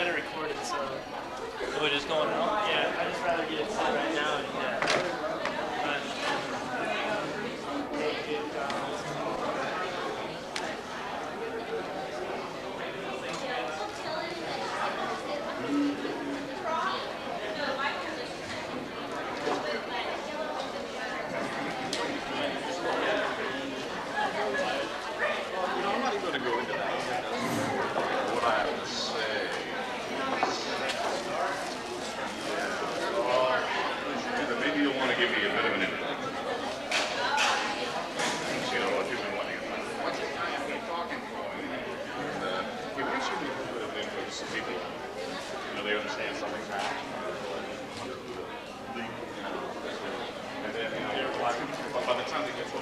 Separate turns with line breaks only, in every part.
got it recorded, so.
We're just going out?
Yeah, I'd just rather get it set right now. And, yeah.
I'm not even going to go into that. What I have to say. Maybe you'll want to give me a bit of an input. You know what you've been wanting. What's this guy I've been talking for? And he wants you to give a bit of input so people, you know, they understand something's happening. And then, you know, they're watching, but by the time they get to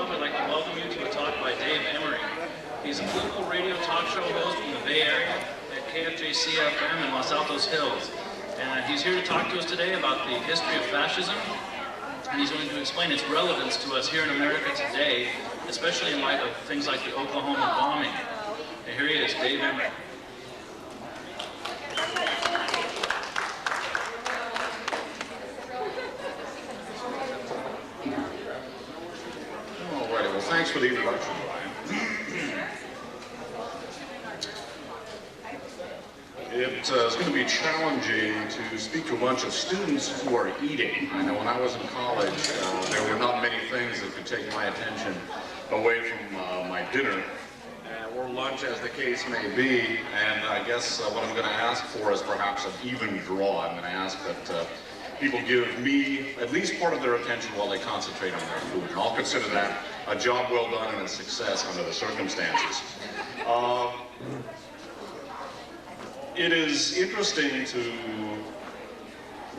I'd like to welcome you to a talk by Dave Emory. He's a political radio talk show host from the Bay Area at KFJC-FM in Los Altos Hills. And he's here to talk to us today about the history of fascism, and he's going to explain its relevance to us here in America today, especially in light of things like the Oklahoma bombing. And here he is, Dave Emory.
Thanks for the introduction, Brian. It's going to be challenging to speak to a bunch of students who are eating. I know when I was in college, there were not many things that could take my attention away from my dinner, or lunch as the case may be. And I guess what I'm going to ask for is perhaps an even draw. I'm going to ask that people give me at least part of their attention while they concentrate on their food. And I'll consider that a job well done and a success under the circumstances. It is interesting to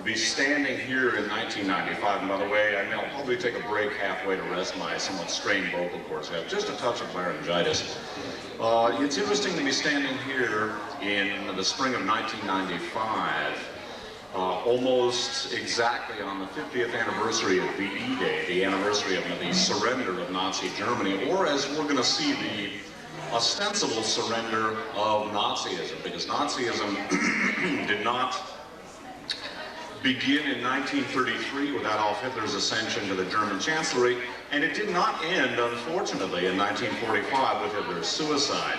be standing here in 1995, and by the way, I'll probably take a break halfway to rest my somewhat strained vocal cords. I have just a touch of laryngitis. It's interesting to be standing here in the spring of 1995, almost exactly on the 50th anniversary of VE Day, the anniversary of the surrender of Nazi Germany, or as we're going to see, the ostensible surrender of Nazism, because Nazism did not begin in 1933 with Adolf Hitler's ascension to the German chancellery, and it did not end, unfortunately, in 1945 with Hitler's suicide.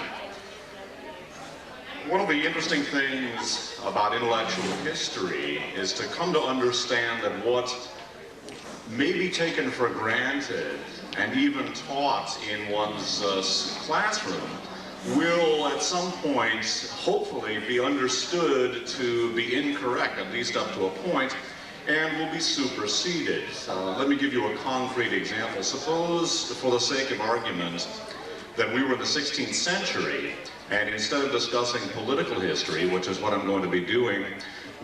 One of the interesting things about intellectual history is to come to understand that what may be taken for granted and even taught in one's classroom will at some point hopefully be understood to be incorrect, at least up to a point, and will be superseded. Let me give you a concrete example. Suppose, for the sake of argument, that we were in the 16th century, and instead of discussing political history, which is what I'm going to be doing,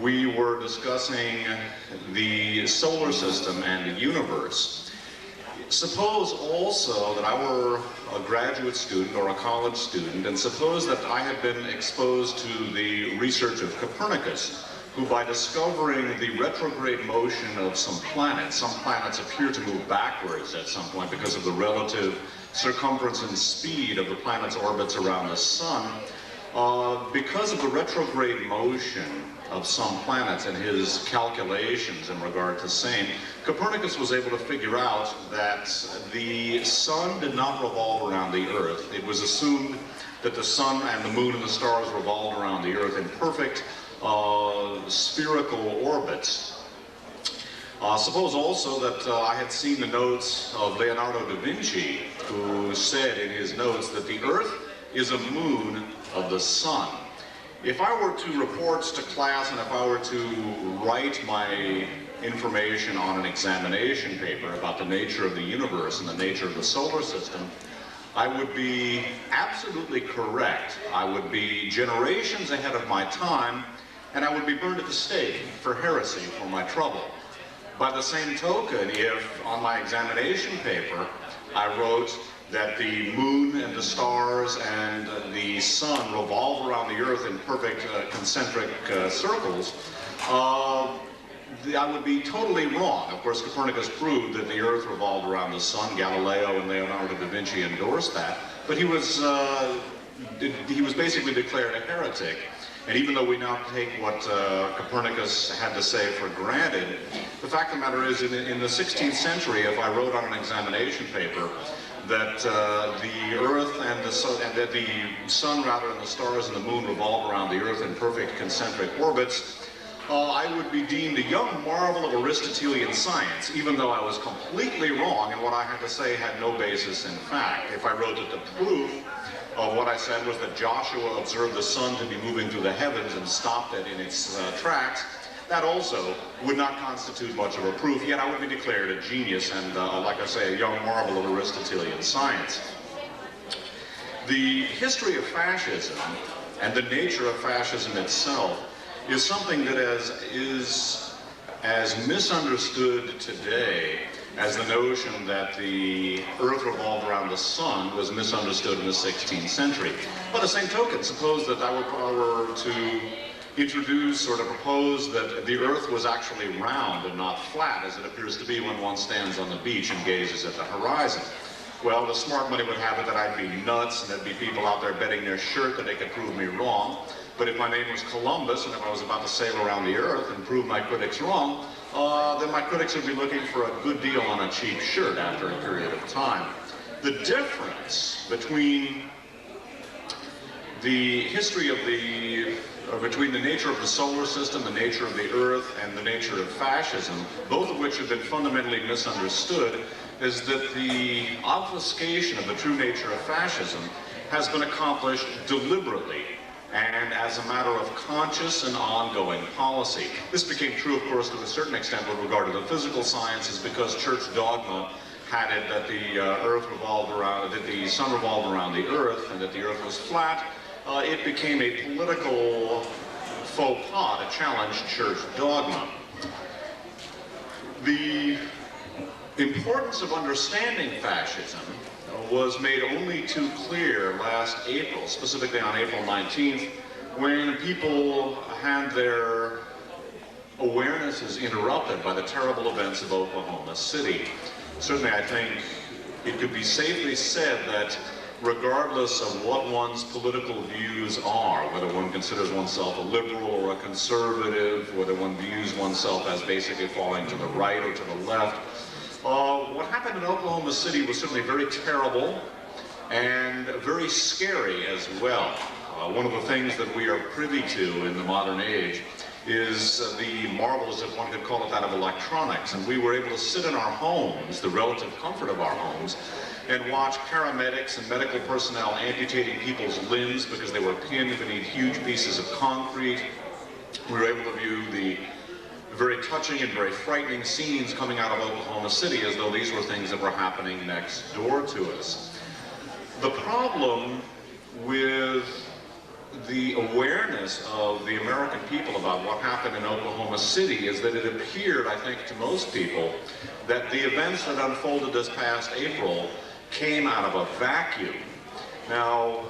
we were discussing the solar system and the universe. Suppose also that I were a graduate student or a college student, and suppose that I had been exposed to the research of Copernicus, who by discovering the retrograde motion of some planets appear to move backwards at some point because of the relative circumference and speed of the planet's orbits around the sun. Because of the retrograde motion of some planets and his calculations in regard to same, Copernicus was able to figure out that the sun did not revolve around the Earth. It was assumed that the sun and the moon and the stars revolved around the Earth in perfect spherical orbits. Suppose also that I had seen the notes of Leonardo da Vinci, who said in his notes that the Earth is a moon of the sun. If I were to report to class and if I were to write my information on an examination paper about the nature of the universe and the nature of the solar system, I would be absolutely correct. I would be generations ahead of my time, and I would be burned at the stake for heresy, for my trouble. By the same token, if on my examination paper I wrote that the moon and the stars and the sun revolve around the Earth in perfect concentric circles, I would be totally wrong. Of course, Copernicus proved that the Earth revolved around the sun. Galileo and Leonardo da Vinci endorsed that. But he was basically declared a heretic. And even though we now take what Copernicus had to say for granted, the fact of the matter is, in the 16th century, if I wrote on an examination paper that the Earth and the sun, and that the sun rather and the stars and the moon revolve around the Earth in perfect concentric orbits, I would be deemed a young marvel of Aristotelian science, even though I was completely wrong and what I had to say had no basis in fact. If I wrote that the proof of what I said was that Joshua observed the sun to be moving through the heavens and stopped it in its tracks, that also would not constitute much of a proof, yet I would be declared a genius and, like I say, a young marvel of Aristotelian science. The history of fascism and the nature of fascism itself is something that is as misunderstood today as the notion that the Earth revolved around the sun was misunderstood in the 16th century. By the same token, suppose that I were to introduce or to propose that the Earth was actually round and not flat, as it appears to be when one stands on the beach and gazes at the horizon. Well, the smart money would have it that I'd be nuts and there'd be people out there betting their shirt that they could prove me wrong. But if my name was Columbus and if I was about to sail around the Earth and prove my critics wrong, then my critics would be looking for a good deal on a cheap shirt after a period of time. The difference between the history of between the nature of the solar system, the nature of the Earth, and the nature of fascism, both of which have been fundamentally misunderstood, is that the obfuscation of the true nature of fascism has been accomplished deliberately and as a matter of conscious and ongoing policy. This became true, of course, to a certain extent with regard to the physical sciences, because church dogma had it that the Earth revolved around, that the sun revolved around the Earth, and that the Earth was flat. It became a political faux pas to challenge church dogma. The importance of understanding fascism was made only too clear last April, specifically on April 19th, when people had their awarenesses interrupted by the terrible events of Oklahoma City. Certainly, I think it could be safely said that regardless of what one's political views are, whether one considers oneself a liberal or a conservative, whether one views oneself as basically falling to the right or to the left, what happened in Oklahoma City was certainly very terrible and very scary as well. One of the things that we are privy to in the modern age is the marvels, if one could call it that, of electronics. And we were able to sit in our homes, the relative comfort of our homes, and watch paramedics and medical personnel amputating people's limbs because they were pinned beneath huge pieces of concrete. We were able to view the very touching and very frightening scenes coming out of Oklahoma City as though these were things that were happening next door to us. The problem with the awareness of the American people about what happened in Oklahoma City is that it appeared, I think, to most people that the events that unfolded this past April came out of a vacuum. Now,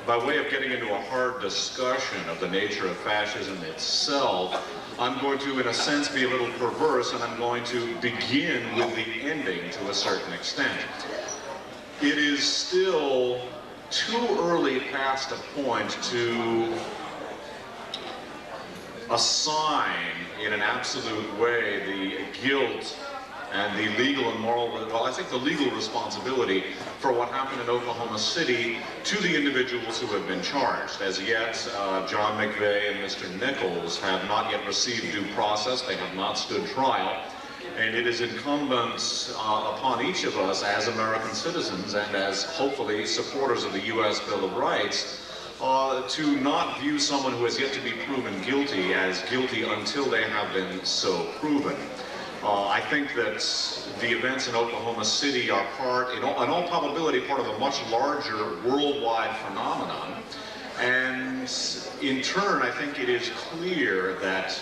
by way of getting into a hard discussion of the nature of fascism itself, I'm going to, in a sense, be a little perverse, and I'm going to begin with the ending to a certain extent. It is still too early past a point to assign in an absolute way the guilt and the legal and moral, well, I think the legal responsibility for what happened in Oklahoma City to the individuals who have been charged. As yet, John McVeigh and Mr. Nichols have not yet received due process. They have not stood trial. And it is incumbent upon each of us as American citizens and as hopefully supporters of the U.S. Bill of Rights to not view someone who has yet to be proven guilty as guilty until they have been so proven. I think that the events in Oklahoma City are in all probability, part of a much larger worldwide phenomenon. And in turn, I think it is clear that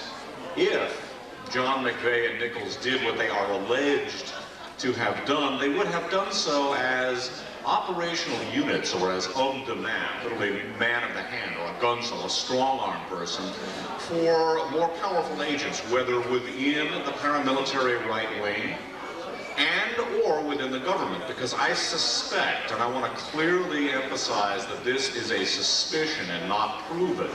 if John McVeigh and Nichols did what they are alleged to have done, they would have done so as operational units or as homme de man, literally man of the hand or a gunsel, a strong-arm person, for more powerful agents, whether within the paramilitary right wing and or within the government, because I suspect, and I want to clearly emphasize that this is a suspicion and not proven,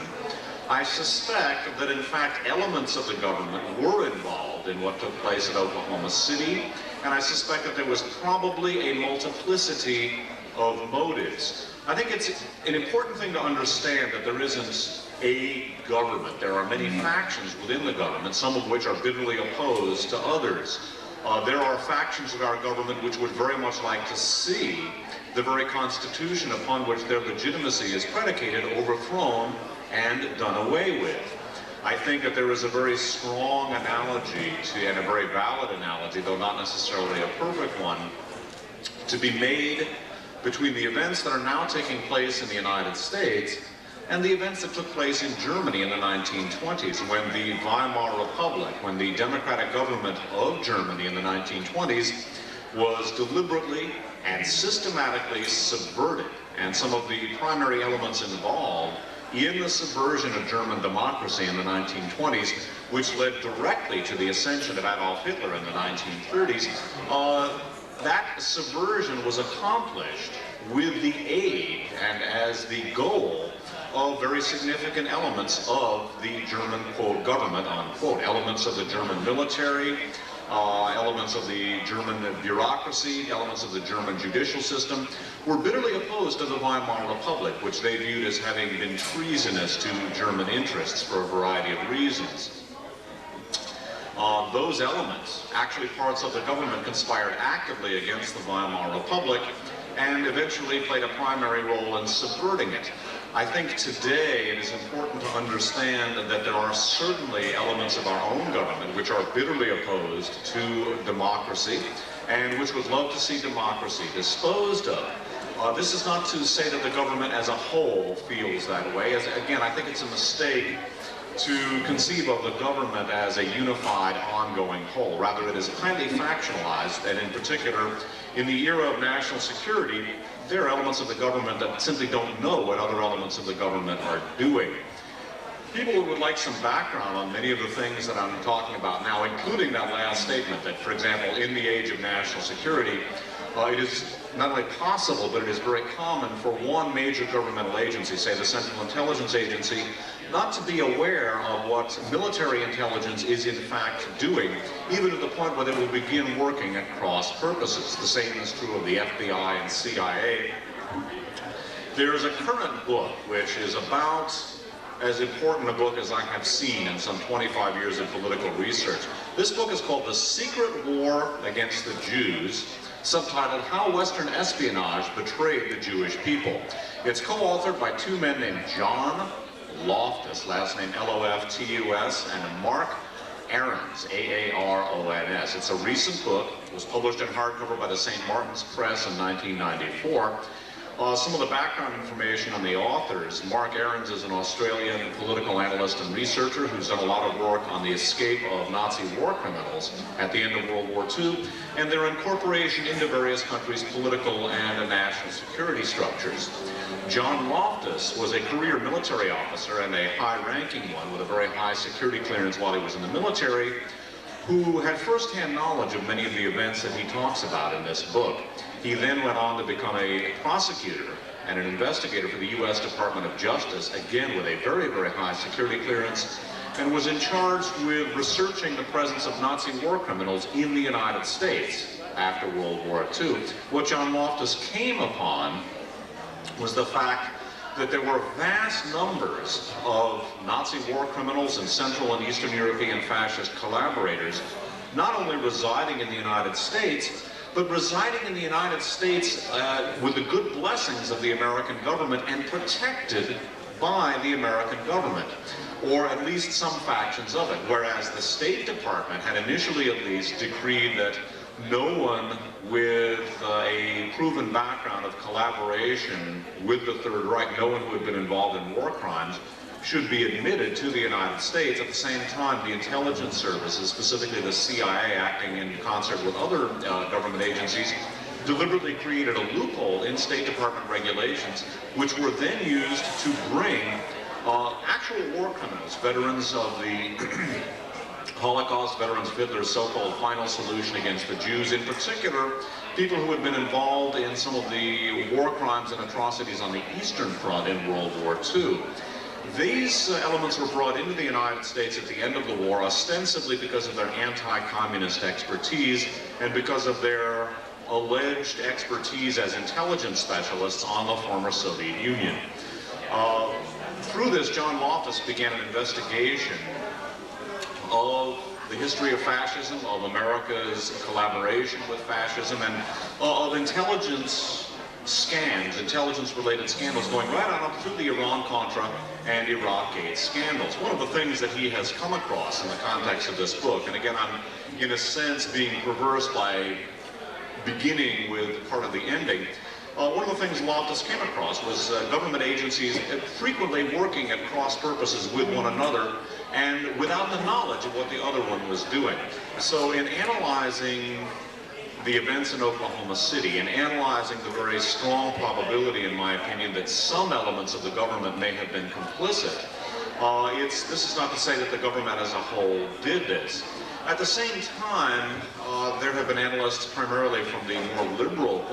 I suspect that in fact elements of the government were involved in what took place at Oklahoma City, and I suspect that there was probably a multiplicity of motives. I think it's an important thing to understand that there isn't a government. There are many factions within the government, some of which are bitterly opposed to others. There are factions of our government which would very much like to see the very Constitution upon which their legitimacy is predicated overthrown and done away with. I think that there is a very strong analogy and a very valid analogy, though not necessarily a perfect one, to be made between the events that are now taking place in the United States and the events that took place in Germany in the 1920s, when the Weimar Republic, when the democratic government of Germany in the 1920s was deliberately and systematically subverted, and some of the primary elements involved in the subversion of German democracy in the 1920s, which led directly to the ascension of Adolf Hitler in the 1930s, that subversion was accomplished with the aid and as the goal of very significant elements of the German, quote, government, unquote, elements of the German military, elements of the German bureaucracy, elements of the German judicial system, were bitterly opposed to the Weimar Republic, which they viewed as having been treasonous to German interests for a variety of reasons. Those elements, actually parts of the government, conspired actively against the Weimar Republic and eventually played a primary role in subverting it. I think today it is important to understand that there are certainly elements of our own government which are bitterly opposed to democracy and which would love to see democracy disposed of. This is not to say that the government as a whole feels that way. Again, I think it's a mistake to conceive of the government as a unified, ongoing whole. Rather, it is highly factionalized, and in particular, in the era of national security, there are elements of the government that simply don't know what other elements of the government are doing. People who would like some background on many of the things that I'm talking about now, including that last statement that, for example, in the age of national security, it is not only possible, but it is very common for one major governmental agency, say the Central Intelligence Agency, not to be aware of what military intelligence is in fact doing, even to the point where they will begin working at cross purposes. The same is true of the FBI and CIA. There is a current book which is about as important a book as I have seen in some 25 years of political research. This book is called The Secret War Against the Jews, subtitled How Western Espionage Betrayed the Jewish People. It's co-authored by two men named John Loftus, last name L-O-F-T-U-S, and Mark Aarons, A-A-R-O-N-S. It's a recent book. It was published in hardcover by the St. Martin's Press in 1994. Some of the background information on the authors: Mark Aarons is an Australian political analyst and researcher who's done a lot of work on the escape of Nazi war criminals at the end of World War II and their incorporation into various countries' political and national security structures. John Loftus was a career military officer and a high-ranking one with a very high security clearance while he was in the military, who had first-hand knowledge of many of the events that he talks about in this book. He then went on to become a prosecutor and an investigator for the U.S. Department of Justice, again with a very, very high security clearance, and was in charge with researching the presence of Nazi war criminals in the United States after World War II. What John Loftus came upon was the fact that there were vast numbers of Nazi war criminals and Central and Eastern European fascist collaborators not only residing in the United States, but residing in the United States with the good blessings of the American government and protected by the American government, or at least some factions of it, whereas the State Department had initially at least decreed that no one with a proven background of collaboration with the Third Reich, no one who had been involved in war crimes, should be admitted to the United States. At the same time, the intelligence services, specifically the CIA, acting in concert with other government agencies, deliberately created a loophole in State Department regulations, which were then used to bring actual war criminals, veterans of the Holocaust, veterans of Hitler's so-called final solution against the Jews, in particular, people who had been involved in some of the war crimes and atrocities on the Eastern Front in World War II. These elements were brought into the United States at the end of the war, ostensibly because of their anti-communist expertise and because of their alleged expertise as intelligence specialists on the former Soviet Union. Through this, John Loftus began an investigation of the history of fascism, of America's collaboration with fascism, and of intelligence scams, intelligence-related scandals going right on up through the Iran-Contra and Iraq-Gate scandals. One of the things that he has come across in the context of this book, and again, I'm in a sense being perverse by beginning with part of the ending, one of the things Loftus came across was government agencies frequently working at cross purposes with one another and without the knowledge of what the other one was doing. So in analyzing the events in Oklahoma City and analyzing the very strong probability, in my opinion, that some elements of the government may have been complicit, this is not to say that the government as a whole did this. At the same time, there have been analysts primarily from the more liberal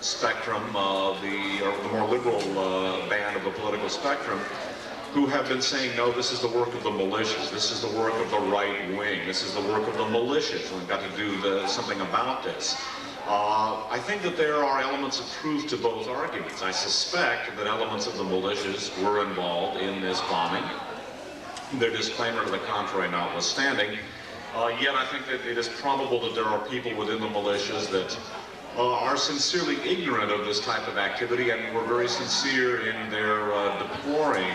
spectrum, the more liberal band of the political spectrum, who have been saying, no, this is the work of the militias, this is the work of the right wing, this is the work of the militias, we've got to do something about this. I think that there are elements of truth to both arguments. I suspect that elements of the militias were involved in this bombing, their disclaimer to the contrary notwithstanding. Yet I think that it is probable that there are people within the militias that are sincerely ignorant of this type of activity and were very sincere in their deploring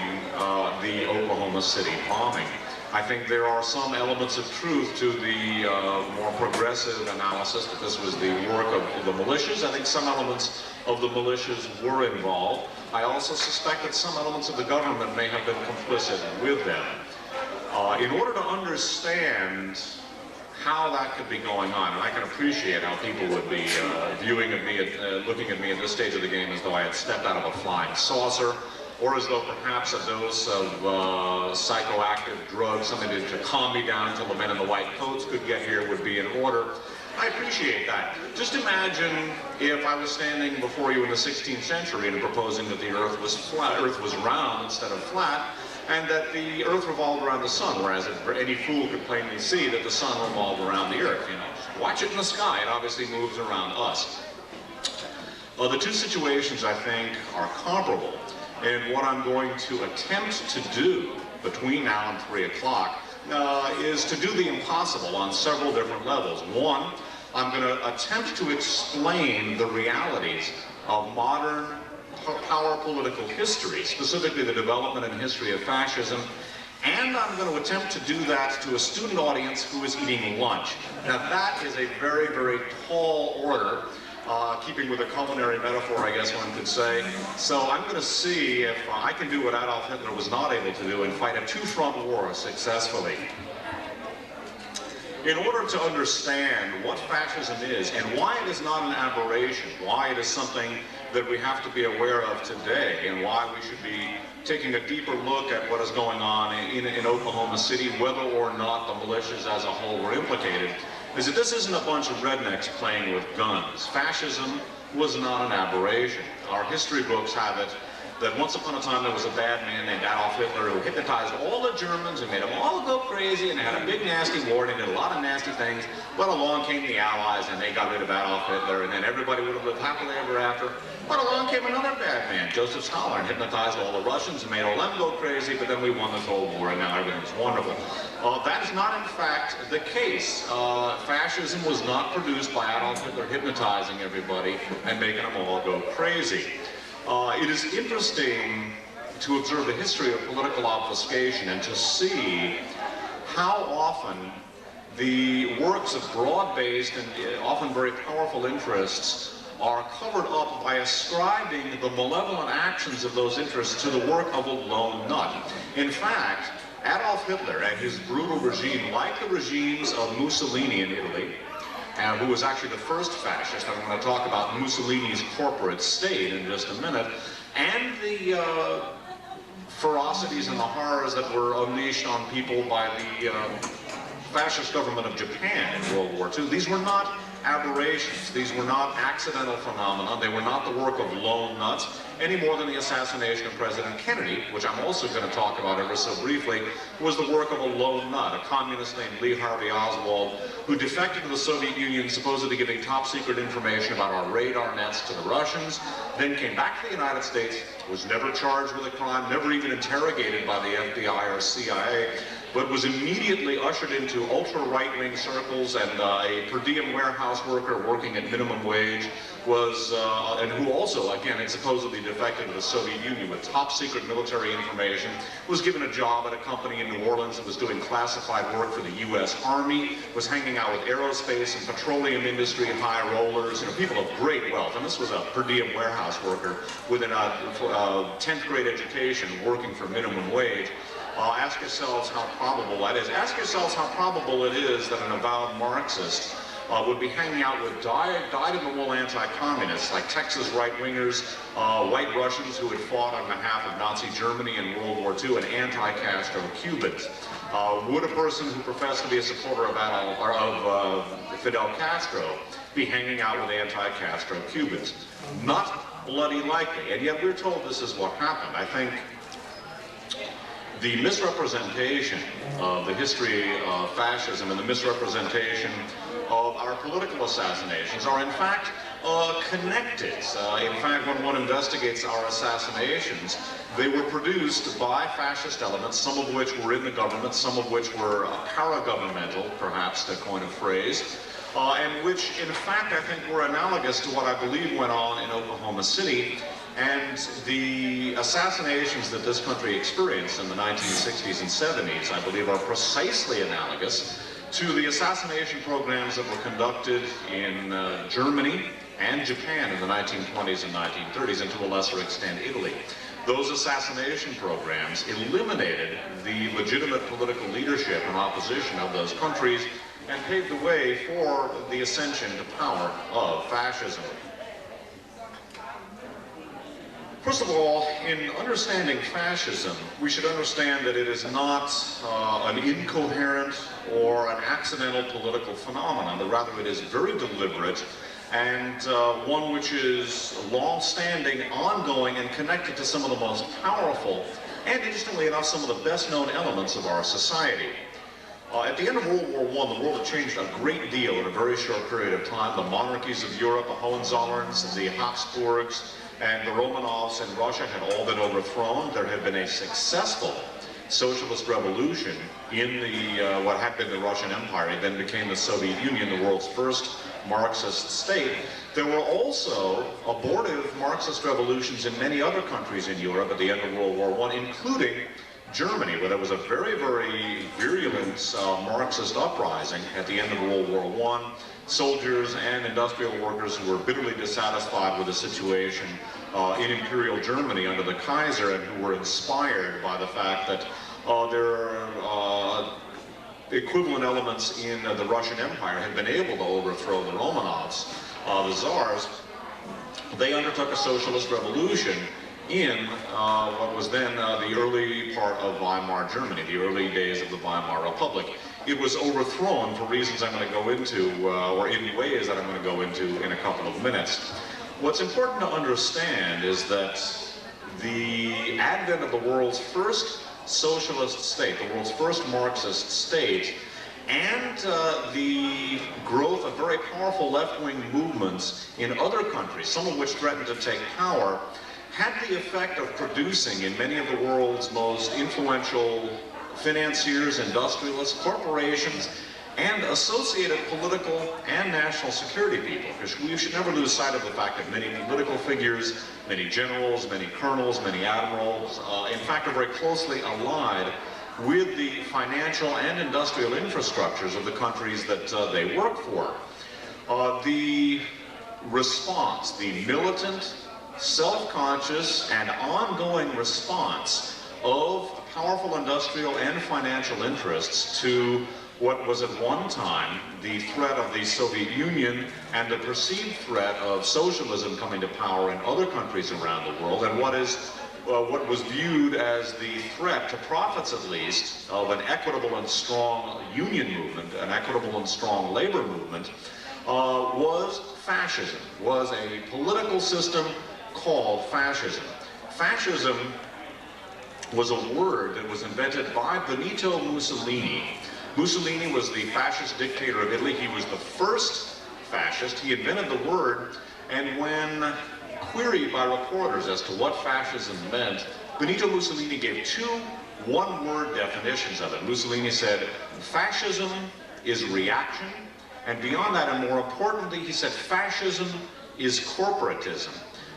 the Oklahoma City bombing. I think there are some elements of truth to the more progressive analysis that this was the work of the militias. I think some elements of the militias were involved. I also suspect that some elements of the government may have been complicit with them. In order to understand how that could be going on, and I can appreciate how people would be viewing at me, looking at me at this stage of the game as though I had stepped out of a flying saucer, or as though perhaps a dose of psychoactive drugs, something to calm me down until the men in the white coats could get here, would be in order. I appreciate that. Just imagine if I was standing before you in the 16th century and proposing that the Earth was flat, Earth was round instead of flat, and that the Earth revolved around the sun, whereas any fool could plainly see that the sun revolved around the Earth. You know, watch it in the sky; it obviously moves around us. The two situations, I think, are comparable, and what I'm going to attempt to do between now and 3 o'clock is to do the impossible on several different levels. One, I'm going to attempt to explain the realities of modern power political history, specifically the development and history of fascism, and I'm going to attempt to do that to a student audience who is eating lunch. Now that is a very, very tall order, keeping with a culinary metaphor, I guess one could say. So I'm going to see if I can do what Adolf Hitler was not able to do and fight a two-front war successfully. In order to understand what fascism is and why it is not an aberration, why it is something that we have to be aware of today, and why we should be taking a deeper look at what is going on in Oklahoma City, whether or not the militias as a whole were implicated, is that this isn't a bunch of rednecks playing with guns. Fascism was not an aberration. Our history books have it that once upon a time there was a bad man named Adolf Hitler who hypnotized all the Germans and made them all go crazy, and had a big nasty war, and he did a lot of nasty things. But along came the Allies and they got rid of Adolf Hitler, and then everybody would have lived happily ever after. But along came another bad man, Joseph Stalin, and hypnotized all the Russians and made all them go crazy, but then we won the Cold War and now everything's wonderful. That is not, in fact, the case. Fascism was not produced by Adolf Hitler hypnotizing everybody and making them all go crazy. It is interesting to observe the history of political obfuscation and to see how often the works of broad-based and often very powerful interests are covered up by ascribing the malevolent actions of those interests to the work of a lone nut. In fact, Adolf Hitler and his brutal regime, like the regimes of Mussolini in Italy, who was actually the first fascist, I'm going to talk about Mussolini's corporate state in just a minute, and the ferocities and the horrors that were unleashed on people by the fascist government of Japan in World War II. These were not aberrations. These were not accidental phenomena. They were not the work of lone nuts, any more than the assassination of President Kennedy, which I'm also going to talk about ever so briefly, was the work of a lone nut, a communist named Lee Harvey Oswald, who defected to the Soviet Union, supposedly giving top secret information about our radar nets to the Russians, then came back to the United States, was never charged with a crime, never even interrogated by the FBI or CIA, but was immediately ushered into ultra-right-wing circles, and a per diem warehouse worker working at minimum wage was, and who also, again, had supposedly defected to the Soviet Union with top secret military information, was given a job at a company in New Orleans that was doing classified work for the U.S. Army, was hanging out with aerospace and petroleum industry high rollers, people of great wealth. And this was a per diem warehouse worker with a 10th grade education working for minimum wage. Ask yourselves how probable that is. Ask yourselves how probable it is that an avowed Marxist would be hanging out with dyed-in-the-wool anti-communists like Texas right-wingers, white Russians who had fought on behalf of Nazi Germany in World War II, and anti-Castro Cubans. Would a person who professed to be a supporter of Fidel Castro be hanging out with anti-Castro Cubans? Not bloody likely, and yet we're told this is what happened. I think the misrepresentation of the history of fascism and the misrepresentation of our political assassinations are in fact connected. In fact, when one investigates our assassinations, they were produced by fascist elements, some of which were in the government, some of which were para-governmental, perhaps to coin a phrase, and which in fact I think were analogous to what I believe went on in Oklahoma City. And the assassinations that this country experienced in the 1960s and 70s, I believe, are precisely analogous to the assassination programs that were conducted in Germany and Japan in the 1920s and 1930s, and to a lesser extent Italy. Those assassination programs eliminated the legitimate political leadership and opposition of those countries and paved the way for the ascension to power of fascism. First of all, in understanding fascism, we should understand that it is not an incoherent or an accidental political phenomenon, but rather it is very deliberate and one which is long-standing, ongoing, and connected to some of the most powerful and, interestingly enough, some of the best-known elements of our society. At the end of World War I, the world had changed a great deal in a very short period of time. The monarchies of Europe, the Hohenzollerns, the Habsburgs, and the Romanovs in Russia had all been overthrown. There had been a successful socialist revolution in the what had been the Russian Empire. It then became the Soviet Union, the world's first Marxist state. There were also abortive Marxist revolutions in many other countries in Europe at the end of World War I, including Germany, where there was a very, very virulent Marxist uprising at the end of World War I. Soldiers and industrial workers who were bitterly dissatisfied with the situation in Imperial Germany under the Kaiser, and who were inspired by the fact that their equivalent elements in the Russian Empire had been able to overthrow the Romanovs, the Tsars. They undertook a socialist revolution in what was then the early part of Weimar Germany, the early days of the Weimar Republic. It was overthrown for reasons I'm going to go into, or in ways that I'm going to go into in a couple of minutes. What's important to understand is that the advent of the world's first socialist state, the world's first Marxist state, and the growth of very powerful left-wing movements in other countries, some of which threatened to take power, had the effect of producing in many of the world's most influential financiers, industrialists, corporations, and associated political and national security people. Because we should never lose sight of the fact that many political figures, many generals, many colonels, many admirals, in fact, are very closely allied with the financial and industrial infrastructures of the countries that they work for. The response, the militant, self-conscious, and ongoing response of powerful industrial and financial interests to what was at one time the threat of the Soviet Union and the perceived threat of socialism coming to power in other countries around the world, and what was viewed as the threat to profits, at least, of an equitable and strong union movement, an equitable and strong labor movement, was fascism, was a political system called fascism. Fascism was a word that was invented by Benito Mussolini. Mussolini was the fascist dictator of Italy. He was the first fascist. He invented the word, and when queried by reporters as to what fascism meant, Benito Mussolini gave two one-word definitions of it. Mussolini said, fascism is reaction, and beyond that, and more importantly, he said, fascism is corporatism.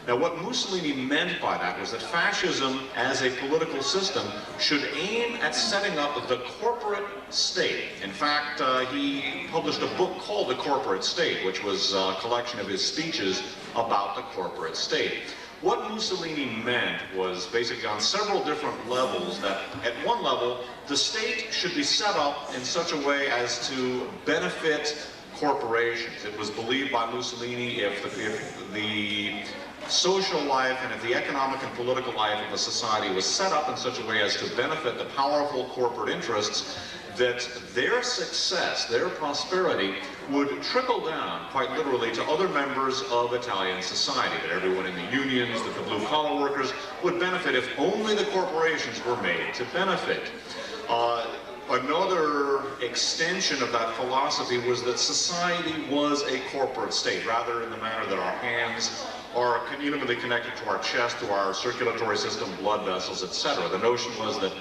Now, what Mussolini meant by that was that fascism, as a political system, should aim at setting up the corporate state. In fact, he published a book called The Corporate State, which was a collection of his speeches about the corporate state. What Mussolini meant was basically on several different levels that, at one level, the state should be set up in such a way as to benefit corporations. It was believed by Mussolini if the social life and if the economic and political life of a society was set up in such a way as to benefit the powerful corporate interests, that their success, their prosperity, would trickle down, quite literally, to other members of Italian society, that everyone in the unions, that the blue-collar workers would benefit if only the corporations were made to benefit. Another extension of that philosophy was that society was a corporate state, rather in the manner that our hands are intimately connected to our chest, to our circulatory system, blood vessels, etc. The notion was that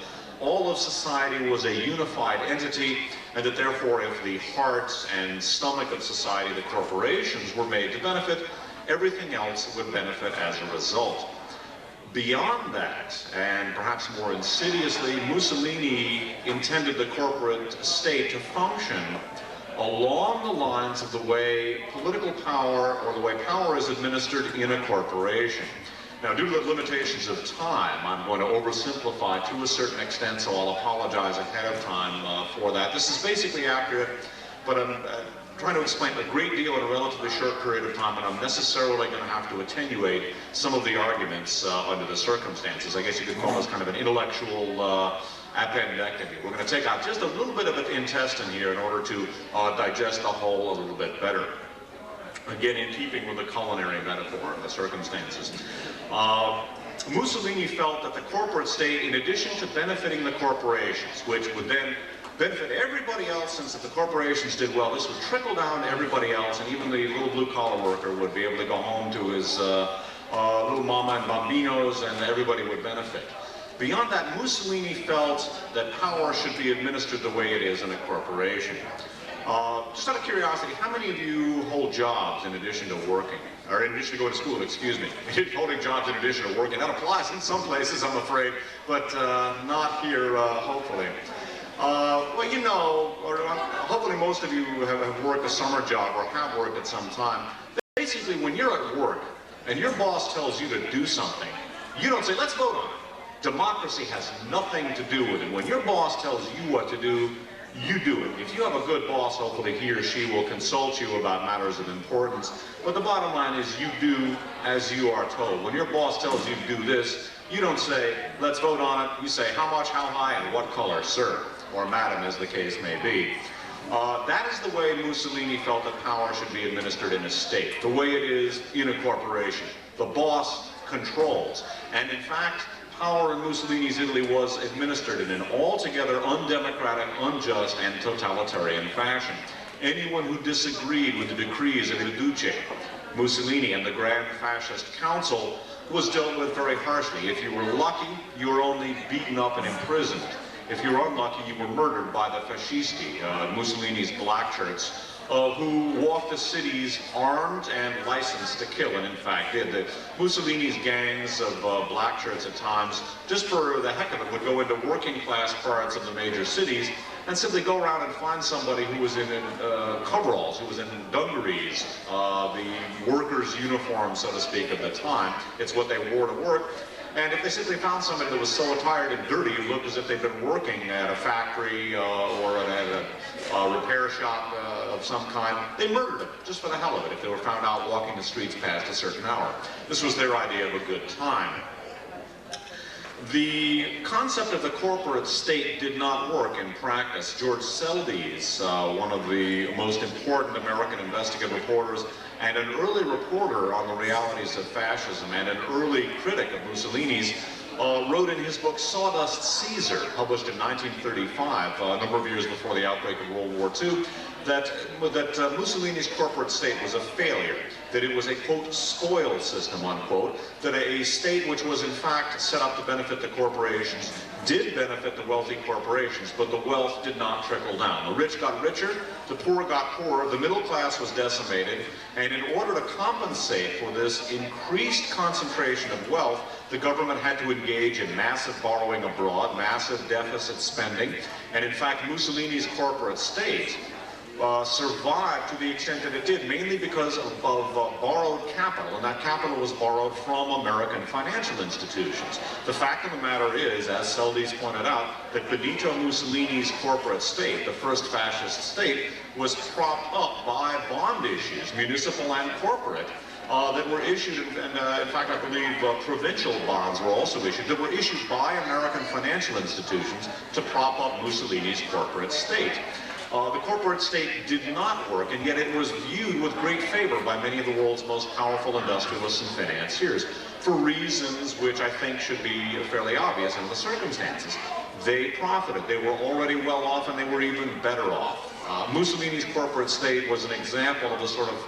all of society was a unified entity, and that therefore if the heart and stomach of society, the corporations, were made to benefit, everything else would benefit as a result. Beyond that, and perhaps more insidiously, Mussolini intended the corporate state to function along the lines of the way political power, or the way power is administered in a corporation. Now, due to the limitations of time, I'm going to oversimplify to a certain extent, so I'll apologize ahead of time for that. This is basically accurate, but I'm trying to explain a great deal in a relatively short period of time, and I'm necessarily going to have to attenuate some of the arguments under the circumstances. I guess you could call this kind of an intellectual appendectomy. We're going to take out just a little bit of an intestine here in order to digest the whole a little bit better. Again, in keeping with the culinary metaphor of the circumstances. Mussolini felt that the corporate state, in addition to benefiting the corporations, which would then benefit everybody else, since if the corporations did well, this would trickle down to everybody else, and even the little blue-collar worker would be able to go home to his little mama and bambinos, and everybody would benefit. Beyond that, Mussolini felt that power should be administered the way it is in a corporation. Just out of curiosity, how many of you hold jobs in addition to working? Or in addition to going to school, excuse me. Holding jobs in addition to working. That applies in some places, I'm afraid, but not here, hopefully. Well, you know, or hopefully most of you have worked a summer job or have worked at some time. Basically, when you're at work and your boss tells you to do something, you don't say, let's vote on it. Democracy has nothing to do with it. When your boss tells you what to do, you do it. If you have a good boss, hopefully he or she will consult you about matters of importance. But the bottom line is you do as you are told. When your boss tells you to do this, you don't say, let's vote on it. You say, how much, how high, and what color, sir, or madam, as the case may be. That is the way Mussolini felt that power should be administered in a state, the way it is in a corporation. The boss controls. And in fact, power in Mussolini's Italy was administered in an altogether undemocratic, unjust, and totalitarian fashion. Anyone who disagreed with the decrees of Il Duce, Mussolini, and the Grand Fascist Council was dealt with very harshly. If you were lucky, you were only beaten up and imprisoned. if you were unlucky, you were murdered by the fascisti, Mussolini's black shirts, who walked the cities armed and licensed to kill, and in fact did. The Mussolini's gangs of black shirts at times, just for the heck of it, would go into working class parts of the major cities and simply go around and find somebody who was in coveralls, who was in dungarees, the workers' uniform, so to speak, of the time. It's what they wore to work. And if they simply found somebody that was so tired and dirty, who looked as if they'd been working at a factory or at a repair shop of some kind, they murdered them, just for the hell of it, if they were found out walking the streets past a certain hour. This was their idea of a good time. The concept of the corporate state did not work in practice. George Seldes, one of the most important American investigative reporters, and an early reporter on the realities of fascism and an early critic of Mussolini's, wrote in his book Sawdust Caesar, published in 1935, a number of years before the outbreak of World War II, that Mussolini's corporate state was a failure, that it was a, quote, spoil system, unquote, that a state which was in fact set up to benefit the corporations did benefit the wealthy corporations, but the wealth did not trickle down. The rich got richer, the poor got poorer, the middle class was decimated, and in order to compensate for this increased concentration of wealth, the government had to engage in massive borrowing abroad, massive deficit spending, and in fact Mussolini's corporate state survived to the extent that it did, mainly because of borrowed capital, and that capital was borrowed from American financial institutions. The fact of the matter is, as Seldes pointed out, that Benito Mussolini's corporate state, the first fascist state, was propped up by bond issues, municipal and corporate, that were issued, and in fact I believe provincial bonds were also issued, that were issued by American financial institutions to prop up Mussolini's corporate state. The corporate state did not work, and yet it was viewed with great favor by many of the world's most powerful industrialists and financiers, for reasons which I think should be fairly obvious in the circumstances. They profited, they were already well off, and they were even better off. Mussolini's corporate state was an example of the sort of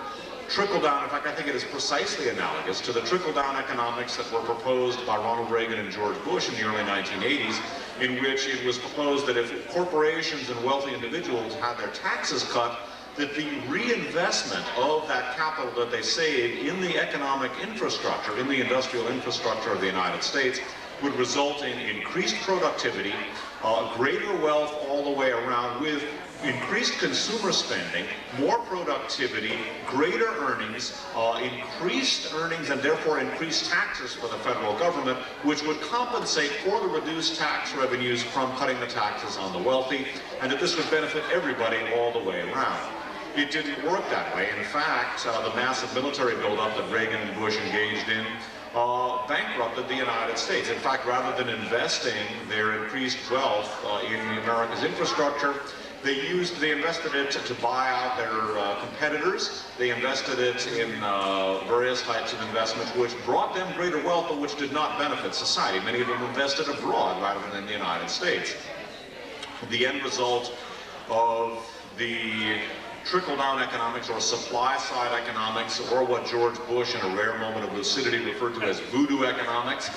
trickle-down, in fact I think it is precisely analogous to the trickle-down economics that were proposed by Ronald Reagan and George Bush in the early 1980s, in which it was proposed that if corporations and wealthy individuals had their taxes cut, that the reinvestment of that capital that they saved in the economic infrastructure, in the industrial infrastructure of the United States, would result in increased productivity, greater wealth all the way around, with increased consumer spending, more productivity, greater earnings, increased earnings and therefore increased taxes for the federal government, which would compensate for the reduced tax revenues from cutting the taxes on the wealthy, and that this would benefit everybody all the way around. It didn't work that way. In fact, the massive military buildup that Reagan and Bush engaged in bankrupted the United States. In fact, rather than investing their increased wealth in America's infrastructure, they invested it to buy out their competitors. They invested it in various types of investments which brought them greater wealth but which did not benefit society. Many of them invested abroad rather than in the United States. The end result of the trickle-down economics, or supply-side economics, or what George Bush, in a rare moment of lucidity, referred to as voodoo economics,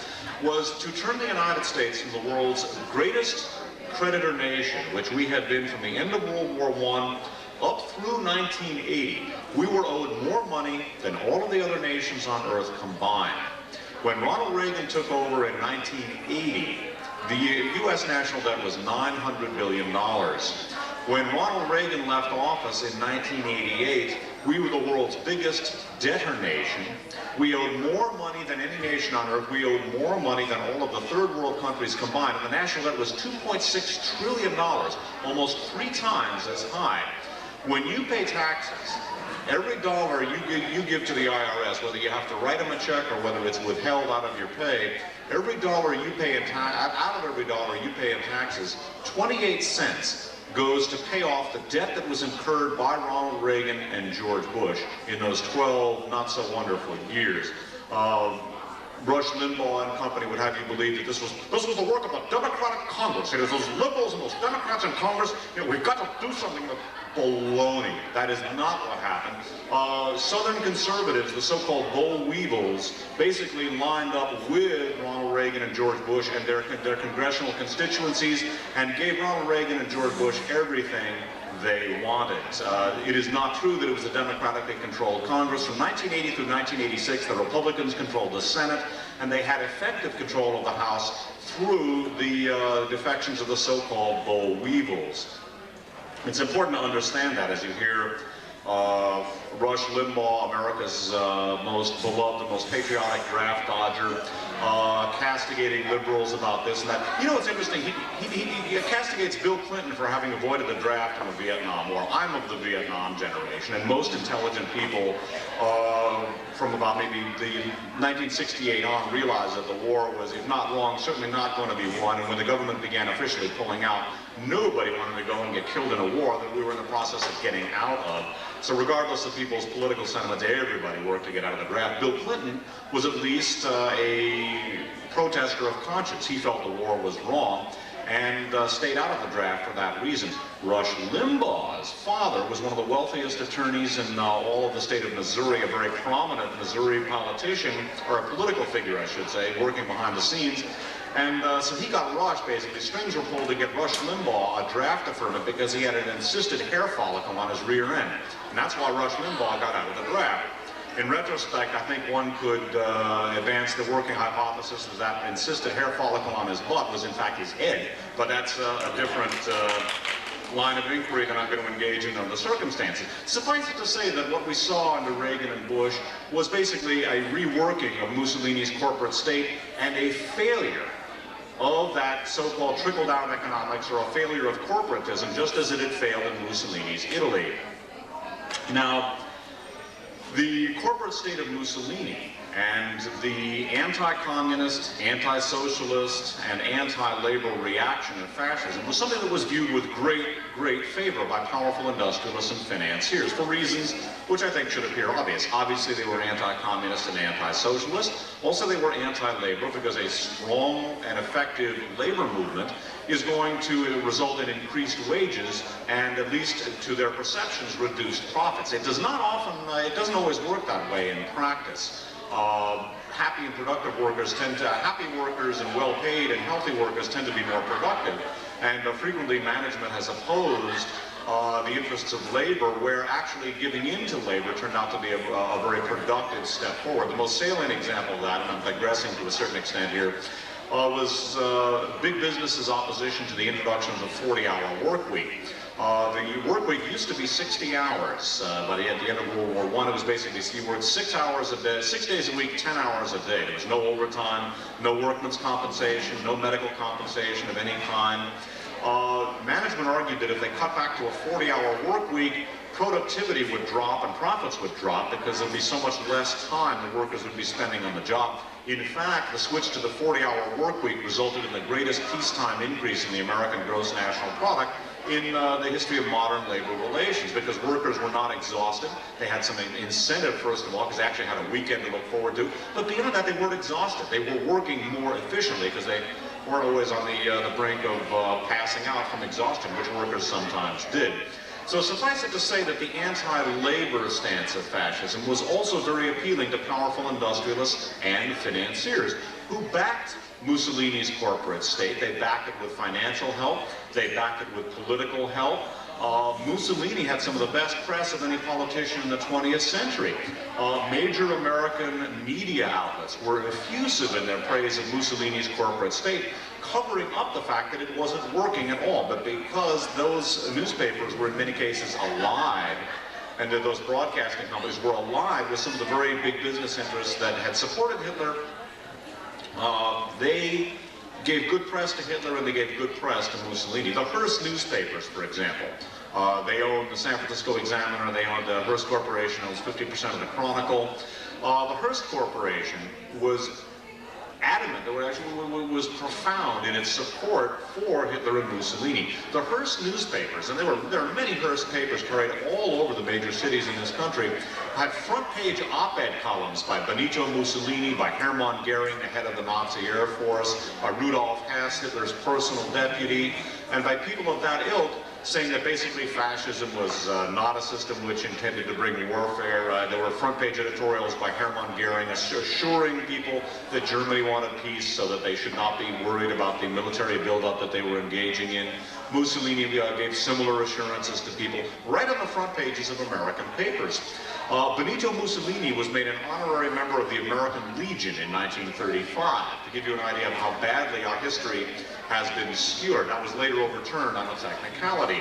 was to turn the United States from the world's greatest creditor nation, which we had been from the end of World War I up through 1980. We were owed more money than all of the other nations on earth combined. When Ronald Reagan took over in 1980, the U.S. national debt was $900 billion. When Ronald Reagan left office in 1988, we were the world's biggest debtor nation. We owed more money than any nation on earth. We owed more money than all of the third world countries combined. And the national debt was $2.6 trillion, almost 3 times as high. When you pay taxes, every dollar you give to the IRS, whether you have to write them a check or whether it's withheld out of your pay, every dollar you pay in out of every dollar you pay in taxes, 28 cents goes to pay off the debt that was incurred by Ronald Reagan and George Bush in those 12 not-so-wonderful years. Rush Limbaugh and company would have you believe that this was the work of a Democratic Congress. It was those liberals and those Democrats in Congress. You know, we've got to do something baloney. That is not what happened. Southern conservatives, the so-called boll weevils, basically lined up with Ronald Reagan and George Bush and their congressional constituencies and gave Ronald Reagan and George Bush everything they wanted. It is not true that it was a democratically controlled Congress. From 1980 through 1986, the Republicans controlled the Senate, and they had effective control of the House through the defections of the so-called boll weevils. It's important to understand that as you hear Rush Limbaugh, America's most beloved and most patriotic draft dodger, castigating liberals about this and that. You know what's interesting? He castigates Bill Clinton for having avoided the draft in the Vietnam War. I'm of the Vietnam generation, and most intelligent people from about maybe the 1968 on realized that the war was, if not wrong, certainly not going to be won. And when the government began officially pulling out, nobody wanted to go and get killed in a war that we were in the process of getting out of. So regardless of people's political sentiments, everybody worked to get out of the draft. Bill Clinton was at least a protester of conscience. He felt the war was wrong and stayed out of the draft for that reason. Rush Limbaugh's father was one of the wealthiest attorneys in all of the state of Missouri, a very prominent Missouri politician, or a political figure, I should say, working behind the scenes. And so he got Rush, basically. Strings were pulled to get Rush Limbaugh a draft deferment because he had an encysted hair follicle on his rear end. And that's why Rush Limbaugh got out of the draft. In retrospect, I think one could advance the working hypothesis that that encysted hair follicle on his butt was in fact his head. But that's a different line of inquiry that I'm going to engage in under the circumstances. Suffice it to say that what we saw under Reagan and Bush was basically a reworking of Mussolini's corporate state and a failure of that so-called trickle-down economics, or a failure of corporatism, just as it had failed in Mussolini's Italy. Now, the corporate state of Mussolini and the anti-communist, anti-socialist, and anti-labor reaction of fascism was something that was viewed with great favor by powerful industrialists and financiers for reasons which I think should appear obvious. Obviously, they were anti-communist and anti-socialist. Also, they were anti-labor because a strong and effective labor movement is going to result in increased wages and, at least to their perceptions, reduced profits. It does not often, it doesn't always work that way in practice. Happy and productive workers happy workers and well-paid and healthy workers tend to be more productive. And frequently management has opposed the interests of labor, where actually giving in to labor turned out to be a very productive step forward. The most salient example of that, and I'm digressing to a certain extent here, was big business's opposition to the introduction of the 40-hour work week. The work week used to be 60 hours, but at the end of World War I, it was basically, you worked 6 hours a day, 6 days a week, 10 hours a day. There was no overtime, no workman's compensation, no medical compensation of any kind. Management argued that if they cut back to a 40-hour work week, productivity would drop and profits would drop because there'd be so much less time the workers would be spending on the job. In fact, the switch to the 40-hour work week resulted in the greatest peacetime increase in the American gross national product in the history of modern labor relations, because workers were not exhausted. They had some incentive, first of all, because they actually had a weekend to look forward to. But beyond that, they weren't exhausted. They were working more efficiently because they weren't always on the brink of passing out from exhaustion, which workers sometimes did. So suffice it to say that the anti-labor stance of fascism was also very appealing to powerful industrialists and financiers who backed Mussolini's corporate state. They backed it with financial help. They backed it with political help. Mussolini had some of the best press of any politician in the 20th century. Major American media outlets were effusive in their praise of Mussolini's corporate state, covering up the fact that it wasn't working at all. But because those newspapers were in many cases alive, and that those broadcasting companies were alive with some of the very big business interests that had supported Hitler, they gave good press to Hitler and they gave good press to Mussolini. The Hearst newspapers, for example, they owned the San Francisco Examiner, they owned the Hearst Corporation, owns 50% of the Chronicle. The Hearst Corporation was adamant, that actually was profound in its support for Hitler and Mussolini. The Hearst newspapers, and there are many Hearst papers carried all over the major cities in this country, had front-page op-ed columns by Benito Mussolini, by Hermann Goering, the head of the Nazi Air Force, by Rudolf Hess, Hitler's personal deputy, and by people of that ilk, saying that basically fascism was not a system which intended to bring warfare. There were front-page editorials by Hermann Goering assuring people that Germany wanted peace so that they should not be worried about the military buildup that they were engaging in. Mussolini gave similar assurances to people right on the front pages of American papers. Benito Mussolini was made an honorary member of the American Legion in 1935, to give you an idea of how badly our history has been skewered. That was later overturned on a technicality.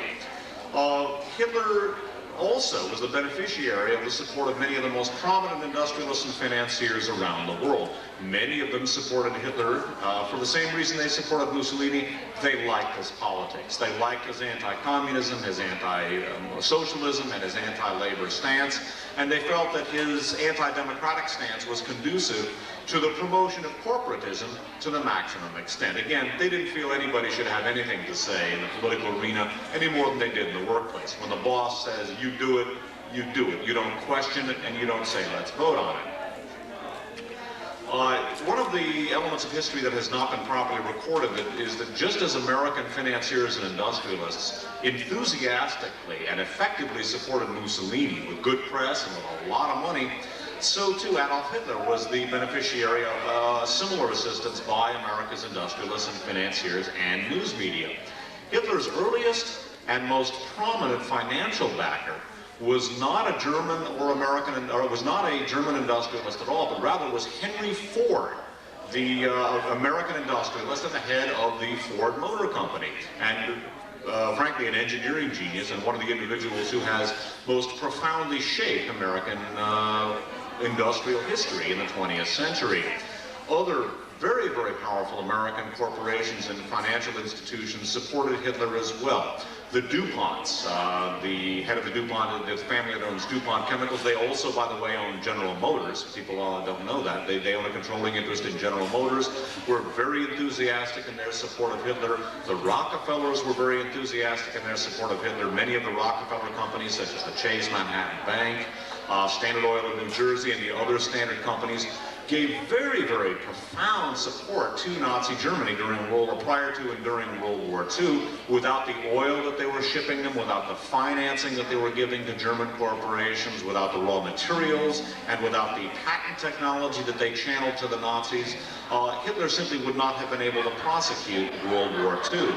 Hitler also was the beneficiary of the support of many of the most prominent industrialists and financiers around the world. Many of them supported Hitler for the same reason they supported Mussolini. They liked his politics. They liked his anti-communism, his anti-socialism, and his anti-labor stance. And they felt that his anti-democratic stance was conducive to the promotion of corporatism to the maximum extent. Again, they didn't feel anybody should have anything to say in the political arena any more than they did in the workplace. When the boss says, you do it, you do it. You don't question it, and you don't say, let's vote on it. One of the elements of history that has not been properly recorded is that just as American financiers and industrialists enthusiastically and effectively supported Mussolini with good press and with a lot of money, so too Adolf Hitler was the beneficiary of similar assistance by America's industrialists and financiers and news media. Hitler's earliest and most prominent financial backer was not a German or American, or was not a German industrialist at all, but rather was Henry Ford, the American industrialist at the head of the Ford Motor Company, and frankly an engineering genius and one of the individuals who has most profoundly shaped American industrial history in the 20th century. Other very, very powerful American corporations and financial institutions supported Hitler as well. The DuPonts, the head of the DuPont, the family that owns DuPont Chemicals, they also, by the way, own General Motors. People don't know that. They own a controlling interest in General Motors. Were very enthusiastic in their support of Hitler. The Rockefellers were very enthusiastic in their support of Hitler. Many of the Rockefeller companies, such as the Chase Manhattan Bank, Standard Oil in New Jersey, and the other Standard companies, gave very, very profound support to Nazi Germany prior to and during World War II. Without the oil that they were shipping them, without the financing that they were giving to German corporations, without the raw materials, and without the patent technology that they channeled to the Nazis, Hitler simply would not have been able to prosecute World War II.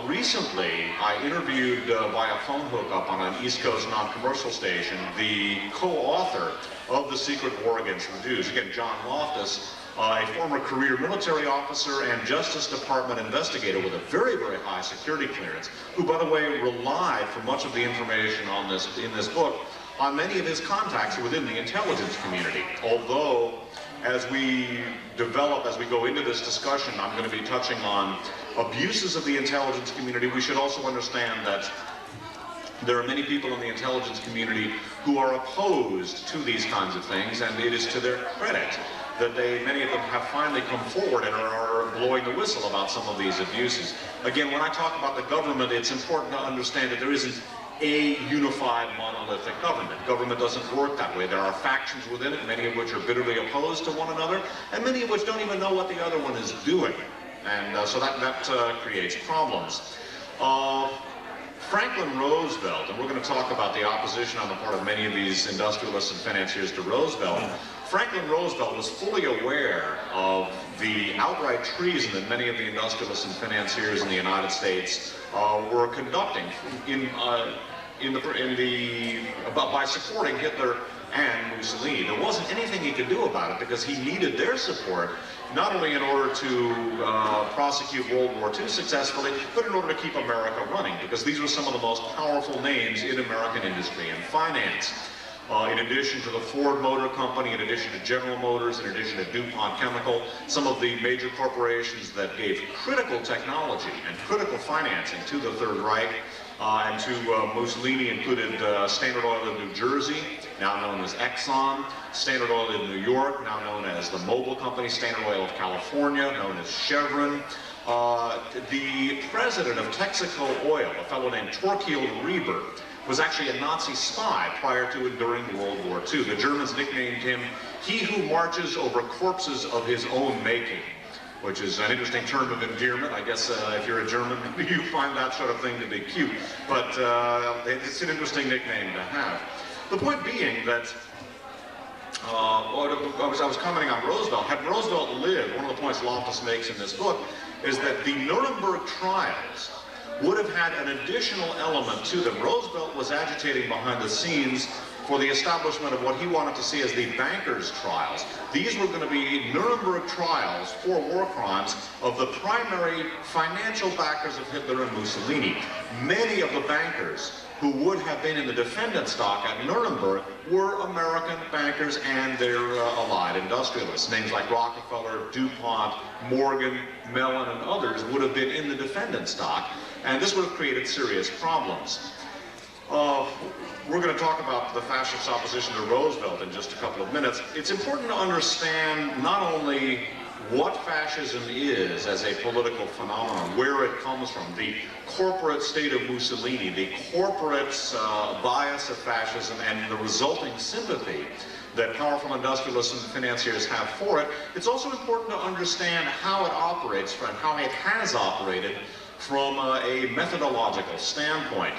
Recently, I interviewed via phone hookup on an East Coast non-commercial station the co-author of The Secret War Against the Jews. Again, John Loftus, a former career military officer and Justice Department investigator with a very, very high security clearance, who, by the way, relied for much of the information on in this book on many of his contacts within the intelligence community. Although, as we go into this discussion, I'm going to be touching on abuses of the intelligence community. We should also understand that there are many people in the intelligence community who are opposed to these kinds of things, and it is to their credit that many of them have finally come forward and are blowing the whistle about some of these abuses. Again, when I talk about the government, it's important to understand that there isn't a unified monolithic government. Government doesn't work that way. There are factions within it, many of which are bitterly opposed to one another, and many of which don't even know what the other one is doing. And so that creates problems. Franklin Roosevelt, and we're going to talk about the opposition on the part of many of these industrialists and financiers to Roosevelt. Franklin Roosevelt was fully aware of the outright treason that many of the industrialists and financiers in the United States were conducting by supporting Hitler and Mussolini. There wasn't anything he could do about it because he needed their support, not only in order to prosecute World War II successfully, but in order to keep America running, because these were some of the most powerful names in American industry and finance. In addition to the Ford Motor Company, in addition to General Motors, in addition to DuPont Chemical, some of the major corporations that gave critical technology and critical financing to the Third Reich and to Mussolini included Standard Oil in New Jersey, now known as Exxon, Standard Oil in New York, now known as the Mobil Company, Standard Oil of California, known as Chevron. The president of Texaco Oil, a fellow named Torquil Reber, was actually a Nazi spy prior to and during World War II. The Germans nicknamed him, "He who marches over corpses of his own making." which is an interesting term of endearment. I guess if you're a German, you find that sort of thing to be cute, but it's an interesting nickname to have. The point being that I was commenting on Roosevelt. Had Roosevelt lived, one of the points Loftus makes in this book is that the Nuremberg trials would have had an additional element to them. Roosevelt was agitating behind the scenes for the establishment of what he wanted to see as the bankers' trials. These were going to be Nuremberg trials for war crimes of the primary financial backers of Hitler and Mussolini. Many of the bankers who would have been in the defendant stock at Nuremberg were American bankers and their allied industrialists. Names like Rockefeller, DuPont, Morgan, Mellon, and others would have been in the defendant stock, and this would have created serious problems. We're going to talk about the fascist opposition to Roosevelt in just a couple of minutes. It's important to understand not only what fascism is as a political phenomenon, where it comes from, the corporate state of Mussolini, the corporate bias of fascism, and the resulting sympathy that powerful industrialists and financiers have for it. It's also important to understand how it operates and how it has operated from a methodological standpoint.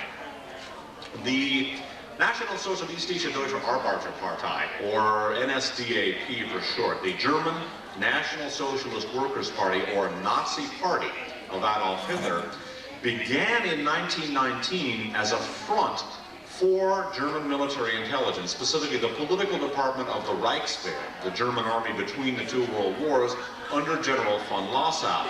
The National Sozialistische Deutsche Arbeiterpartei, or NSDAP for short, the German National Socialist Workers' Party, or Nazi Party of Adolf Hitler, began in 1919 as a front for German military intelligence, specifically the political department of the Reichswehr, the German army between the two world wars, under General von Lossow.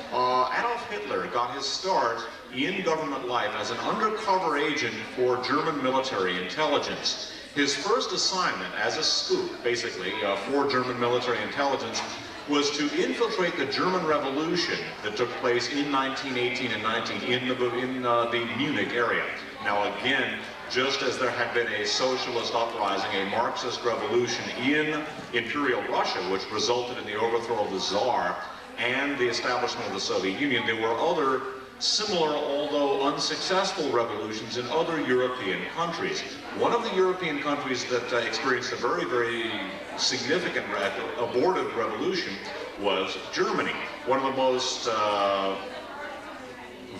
Adolf Hitler got his start in government life as an undercover agent for German military intelligence. His first assignment as a spook, basically, for German military intelligence was to infiltrate the German Revolution that took place in 1918 and 19 in the Munich area. Now again, just as there had been a socialist uprising, a Marxist revolution in Imperial Russia, which resulted in the overthrow of the Tsar and the establishment of the Soviet Union, there were other similar, although unsuccessful, revolutions in other European countries. One of the European countries that experienced a very, very significant abortive revolution was Germany. One of the most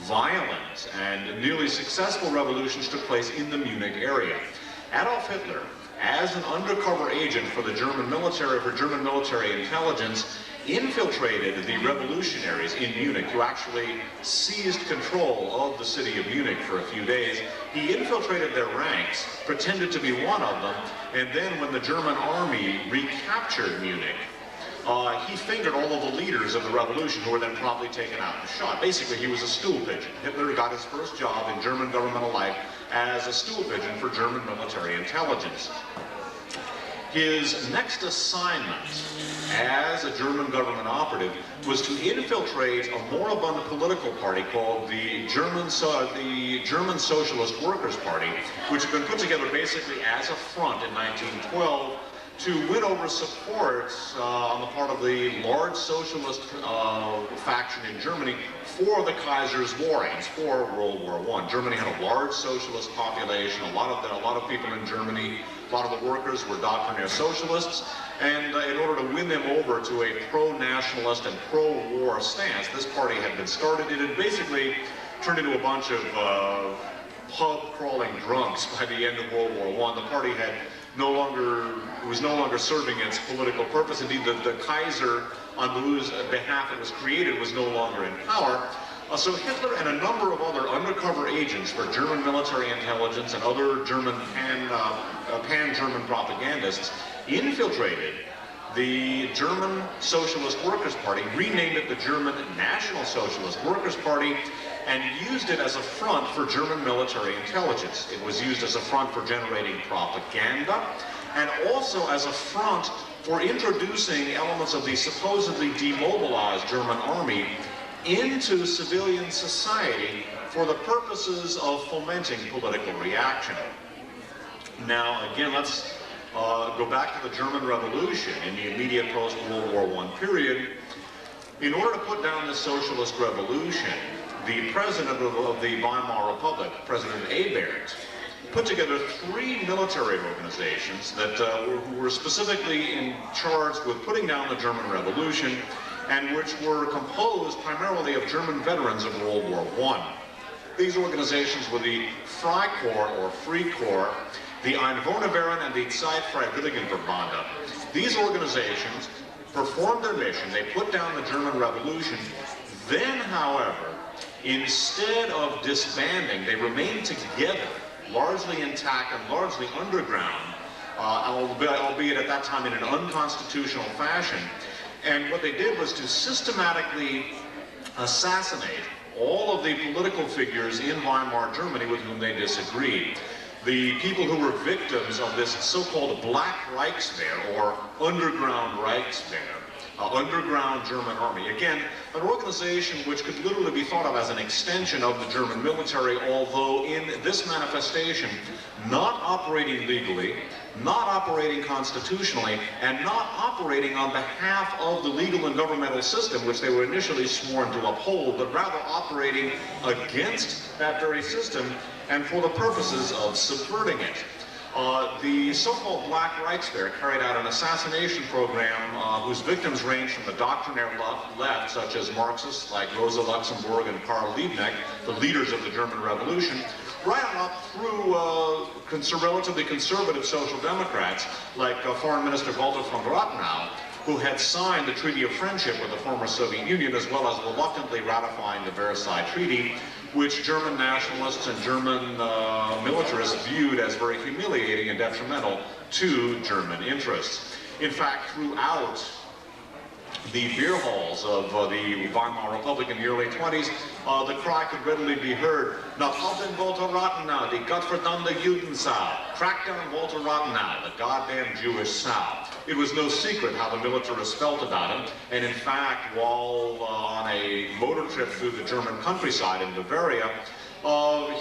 violent and nearly successful revolutions took place in the Munich area. Adolf Hitler, as an undercover agent for the German military intelligence, infiltrated the revolutionaries in Munich, who actually seized control of the city of Munich for a few days. He infiltrated their ranks, pretended to be one of them, and then when the German army recaptured Munich, he fingered all of the leaders of the revolution, who were then promptly taken out and shot. Basically, he was a stool pigeon. Hitler got his first job in German governmental life as a stool pigeon for German military intelligence. His next assignment as a German government operative was to infiltrate a moribund political party called the German Socialist Workers' Party, which had been put together basically as a front in 1912 to win over support on the part of the large socialist faction in Germany for the Kaiser's war aims, for World War I. Germany had a large socialist population. A lot of people in Germany, a lot of the workers were doctrinaire socialists, and in order to win them over to a pro-nationalist and pro-war stance, this party had been started. It had basically turned into a bunch of pub-crawling drunks by the end of World War I. The party was no longer serving its political purpose. Indeed, the Kaiser, on whose behalf it was created, was no longer in power. So Hitler and a number of other undercover agents for German military intelligence and other German pan-German propagandists infiltrated the German Socialist Workers' Party, renamed it the German National Socialist Workers' Party, and used it as a front for German military intelligence. It was used as a front for generating propaganda, and also as a front for introducing elements of the supposedly demobilized German army into civilian society for the purposes of fomenting political reaction. Now, again, let's go back to the German Revolution in the immediate post-World War I period. In order to put down this socialist revolution, the president of the Weimar Republic, President Ebert, put together 3 military organizations that were specifically in charge with putting down the German Revolution and which were composed primarily of German veterans of World War I. These organizations were the Freikorps or Free Corps, the Einwohnerverein, and the Zeitfreiwilligenverbände. These organizations performed their mission, they put down the German Revolution. Then, however, instead of disbanding, they remained together, largely intact and largely underground, albeit at that time in an unconstitutional fashion. And what they did was to systematically assassinate all of the political figures in Weimar Germany with whom they disagreed. The people who were victims of this so-called Black Reichswehr, or underground Reichswehr, underground German army. Again, an organization which could literally be thought of as an extension of the German military, although in this manifestation, not operating legally, not operating constitutionally, and not operating on behalf of the legal and governmental system which they were initially sworn to uphold, but rather operating against that very system and for the purposes of subverting it. The so-called Black Reichswehr carried out an assassination program whose victims ranged from the doctrinaire left, such as Marxists like Rosa Luxemburg and Karl Liebknecht, the leaders of the German Revolution, right up through relatively conservative social democrats like Foreign Minister Walter von Rathenau, who had signed the Treaty of Friendship with the former Soviet Union, as well as reluctantly ratifying the Versailles Treaty, which German nationalists and German militarists viewed as very humiliating and detrimental to German interests. In fact, throughout the beer halls of the Weimar Republic in the early 20s, the cry could readily be heard, "Nach Alten Walter Rathenau, die Gottverdammte Judensau." Crack down Walter Rathenau, the goddamn Jewish Sow. It was no secret how the militarists felt about him, and in fact, while on a motor trip through the German countryside in Bavaria,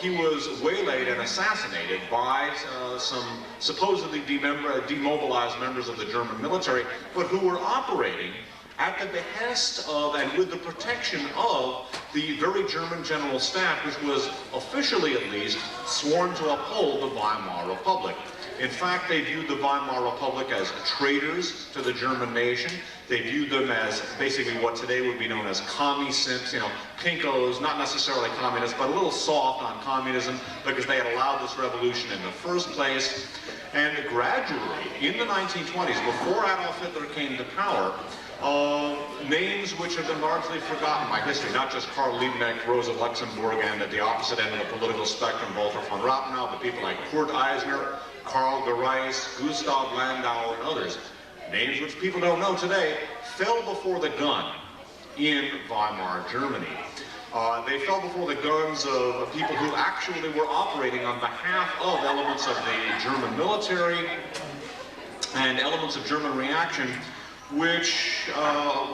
he was waylaid and assassinated by some supposedly demobilized members of the German military, but who were operating at the behest of and with the protection of the very German General Staff, which was officially at least sworn to uphold the Weimar Republic. In fact, they viewed the Weimar Republic as traitors to the German nation. They viewed them as basically what today would be known as commie-simps, you know, pinkos, not necessarily communists, but a little soft on communism because they had allowed this revolution in the first place. And gradually, in the 1920s, before Adolf Hitler came to power, names which have been largely forgotten by history, not just Karl Liebknecht, Rosa Luxemburg, and at the opposite end of the political spectrum, Walter von Rathenau, but people like Kurt Eisner, Karl Gereis, Gustav Landauer, and others, names which people don't know today, fell before the gun in Weimar Germany. They fell before the guns of people who actually were operating on behalf of elements of the German military and elements of German reaction, which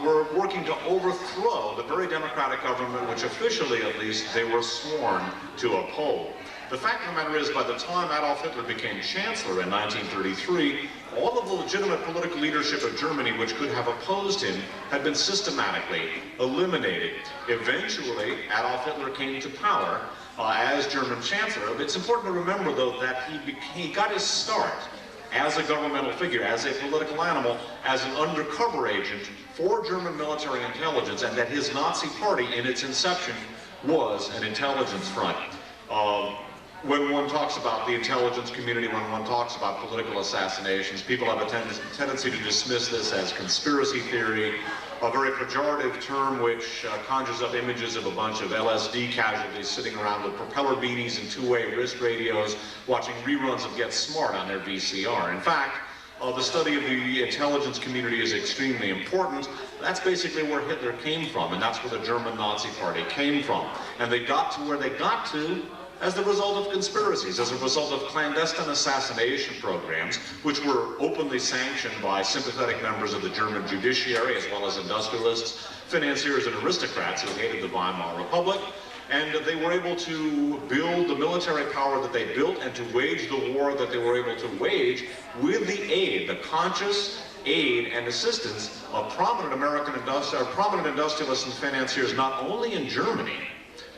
were working to overthrow the very democratic government which officially, at least, they were sworn to uphold. The fact of the matter is, by the time Adolf Hitler became Chancellor in 1933, all of the legitimate political leadership of Germany which could have opposed him had been systematically eliminated. Eventually, Adolf Hitler came to power as German Chancellor. It's important to remember, though, that he got his start as a governmental figure, as a political animal, as an undercover agent for German military intelligence, and that his Nazi party in its inception was an intelligence front. When one talks about the intelligence community, when one talks about political assassinations, people have a tendency to dismiss this as conspiracy theory, a very pejorative term which conjures up images of a bunch of LSD casualties sitting around with propeller beanies and two-way wrist radios watching reruns of Get Smart on their VCR. In fact, the study of the intelligence community is extremely important. That's basically where Hitler came from, and that's where the German Nazi Party came from. And they got to where they got to as the result of conspiracies, as a result of clandestine assassination programs, which were openly sanctioned by sympathetic members of the German judiciary, as well as industrialists, financiers, and aristocrats who hated the Weimar Republic. And they were able to build the military power that they built and to wage the war that they were able to wage with the aid, the conscious aid and assistance of prominent industrialists and financiers, not only in Germany,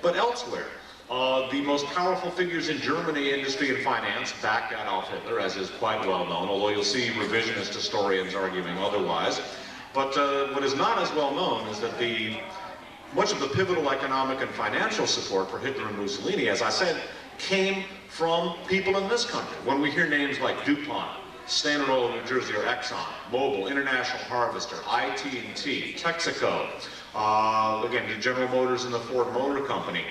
but elsewhere. The most powerful figures in Germany, industry and finance, backed Adolf Hitler, as is quite well known, although you'll see revisionist historians arguing otherwise. But what is not as well known is that much of the pivotal economic and financial support for Hitler and Mussolini, as I said, came from people in this country. When we hear names like DuPont, Standard Oil of New Jersey or Exxon, Mobil, International Harvester, IT&T, Texaco, again, the General Motors and the Ford Motor Company,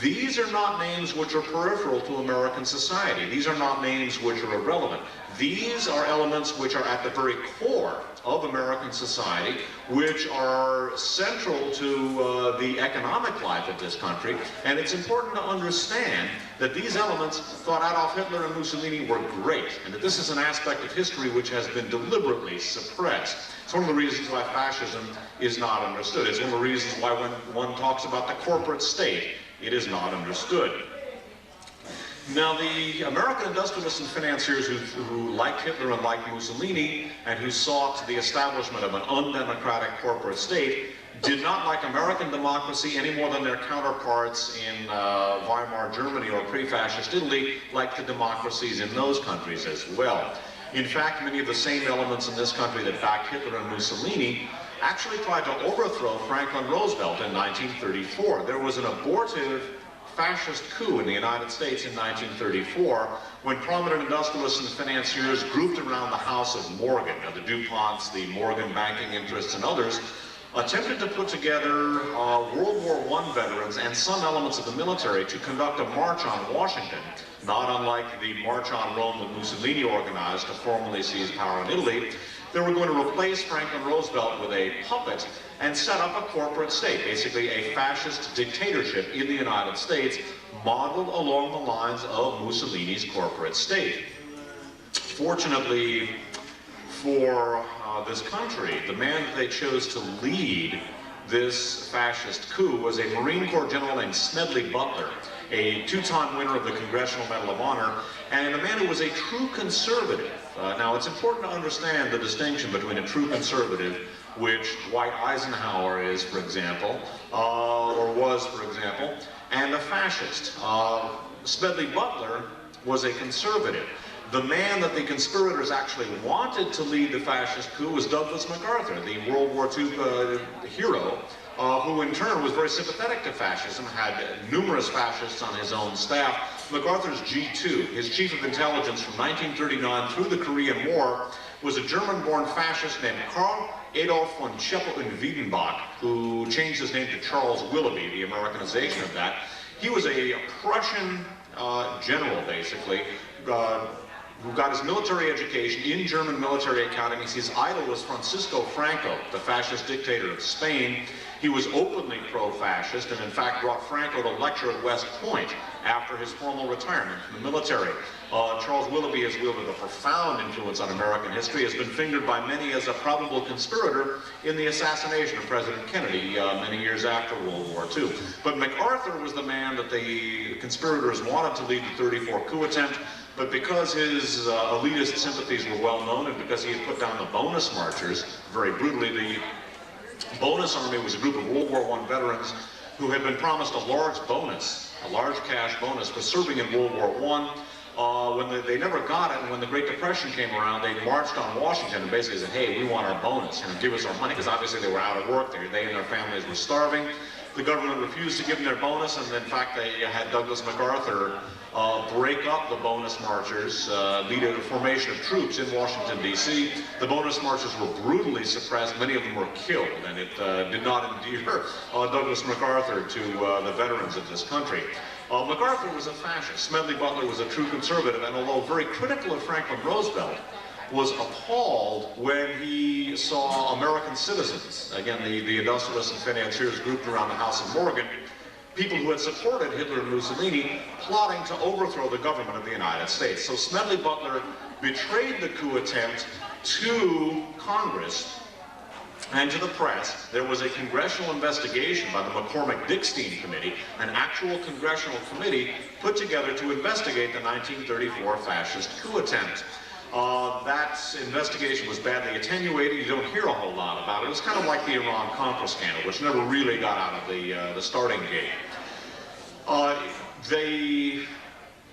these are not names which are peripheral to American society. These are not names which are irrelevant. These are elements which are at the very core of American society, which are central to the economic life of this country. And it's important to understand that these elements thought Adolf Hitler and Mussolini were great, and that this is an aspect of history which has been deliberately suppressed. It's one of the reasons why fascism is not understood. It's one of the reasons why when one talks about the corporate state, it is not understood. Now, the American industrialists and financiers who liked Hitler and liked Mussolini and who sought the establishment of an undemocratic corporate state did not like American democracy any more than their counterparts in Weimar Germany or pre-fascist Italy liked the democracies in those countries as well. In fact, many of the same elements in this country that backed Hitler and Mussolini actually tried to overthrow Franklin Roosevelt in 1934. There was an abortive fascist coup in the United States in 1934 when prominent industrialists and financiers grouped around the House of Morgan, the DuPonts, the Morgan banking interests, and others, attempted to put together World War I veterans and some elements of the military to conduct a march on Washington, not unlike the March on Rome that Mussolini organized to formally seize power in Italy. They were going to replace Franklin Roosevelt with a puppet and set up a corporate state, basically a fascist dictatorship in the United States, modeled along the lines of Mussolini's corporate state. Fortunately for this country, the man that they chose to lead this fascist coup was a Marine Corps general named Smedley Butler, a two-time winner of the Congressional Medal of Honor, and a man who was a true conservative. Now, it's important to understand the distinction between a true conservative, which Dwight Eisenhower is, for example, or was, for example, and a fascist. Smedley Butler was a conservative. The man that the conspirators actually wanted to lead the fascist coup was Douglas MacArthur, the World War II hero, who in turn was very sympathetic to fascism, had numerous fascists on his own staff. MacArthur's G2, his chief of intelligence from 1939 through the Korean War, was a German-born fascist named Karl Adolf von Cheppel und Wiedenbach, who changed his name to Charles Willoughby, the Americanization of that. He was a Prussian general, basically, who got his military education in German military academies. His idol was Francisco Franco, the fascist dictator of Spain. He was openly pro-fascist and in fact brought Franco to lecture at West Point after his formal retirement from the military. Charles Willoughby has wielded a profound influence on American history, has been fingered by many as a probable conspirator in the assassination of President Kennedy many years after World War II. But MacArthur was the man that the conspirators wanted to lead the '34 coup attempt, but because his elitist sympathies were well known and because he had put down the bonus marchers very brutally, the Bonus Army was a group of World War I veterans who had been promised a large bonus, a large cash bonus for serving in World War I. When they never got it, and when the Great Depression came around, they marched on Washington and basically said, hey, we want our bonus, give us our money, because obviously they were out of work. They and their families were starving. The government refused to give them their bonus, and in fact they had Douglas MacArthur break up the bonus marchers, lead a formation of troops in Washington, D.C. The bonus marchers were brutally suppressed. Many of them were killed, and it did not endear Douglas MacArthur to the veterans of this country. MacArthur was a fascist. Smedley Butler was a true conservative, and although very critical of Franklin Roosevelt, was appalled when he saw American citizens, again, the industrialists and financiers grouped around the House of Morgan, people who had supported Hitler and Mussolini, plotting to overthrow the government of the United States. So Smedley Butler betrayed the coup attempt to Congress and to the press. There was a congressional investigation by the McCormick-Dickstein Committee, an actual congressional committee put together to investigate the 1934 fascist coup attempt. That investigation was badly attenuated. You don't hear a whole lot about it. It was kind of like the Iran-Contra scandal, which never really got out of the starting gate. They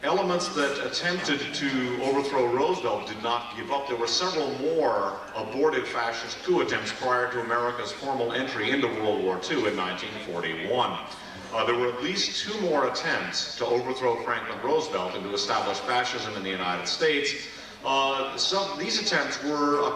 elements that attempted to overthrow Roosevelt did not give up. There were several more aborted fascist coup attempts prior to America's formal entry into World War II in 1941. There were at least 2 more attempts to overthrow Franklin Roosevelt and to establish fascism in the United States. These attempts were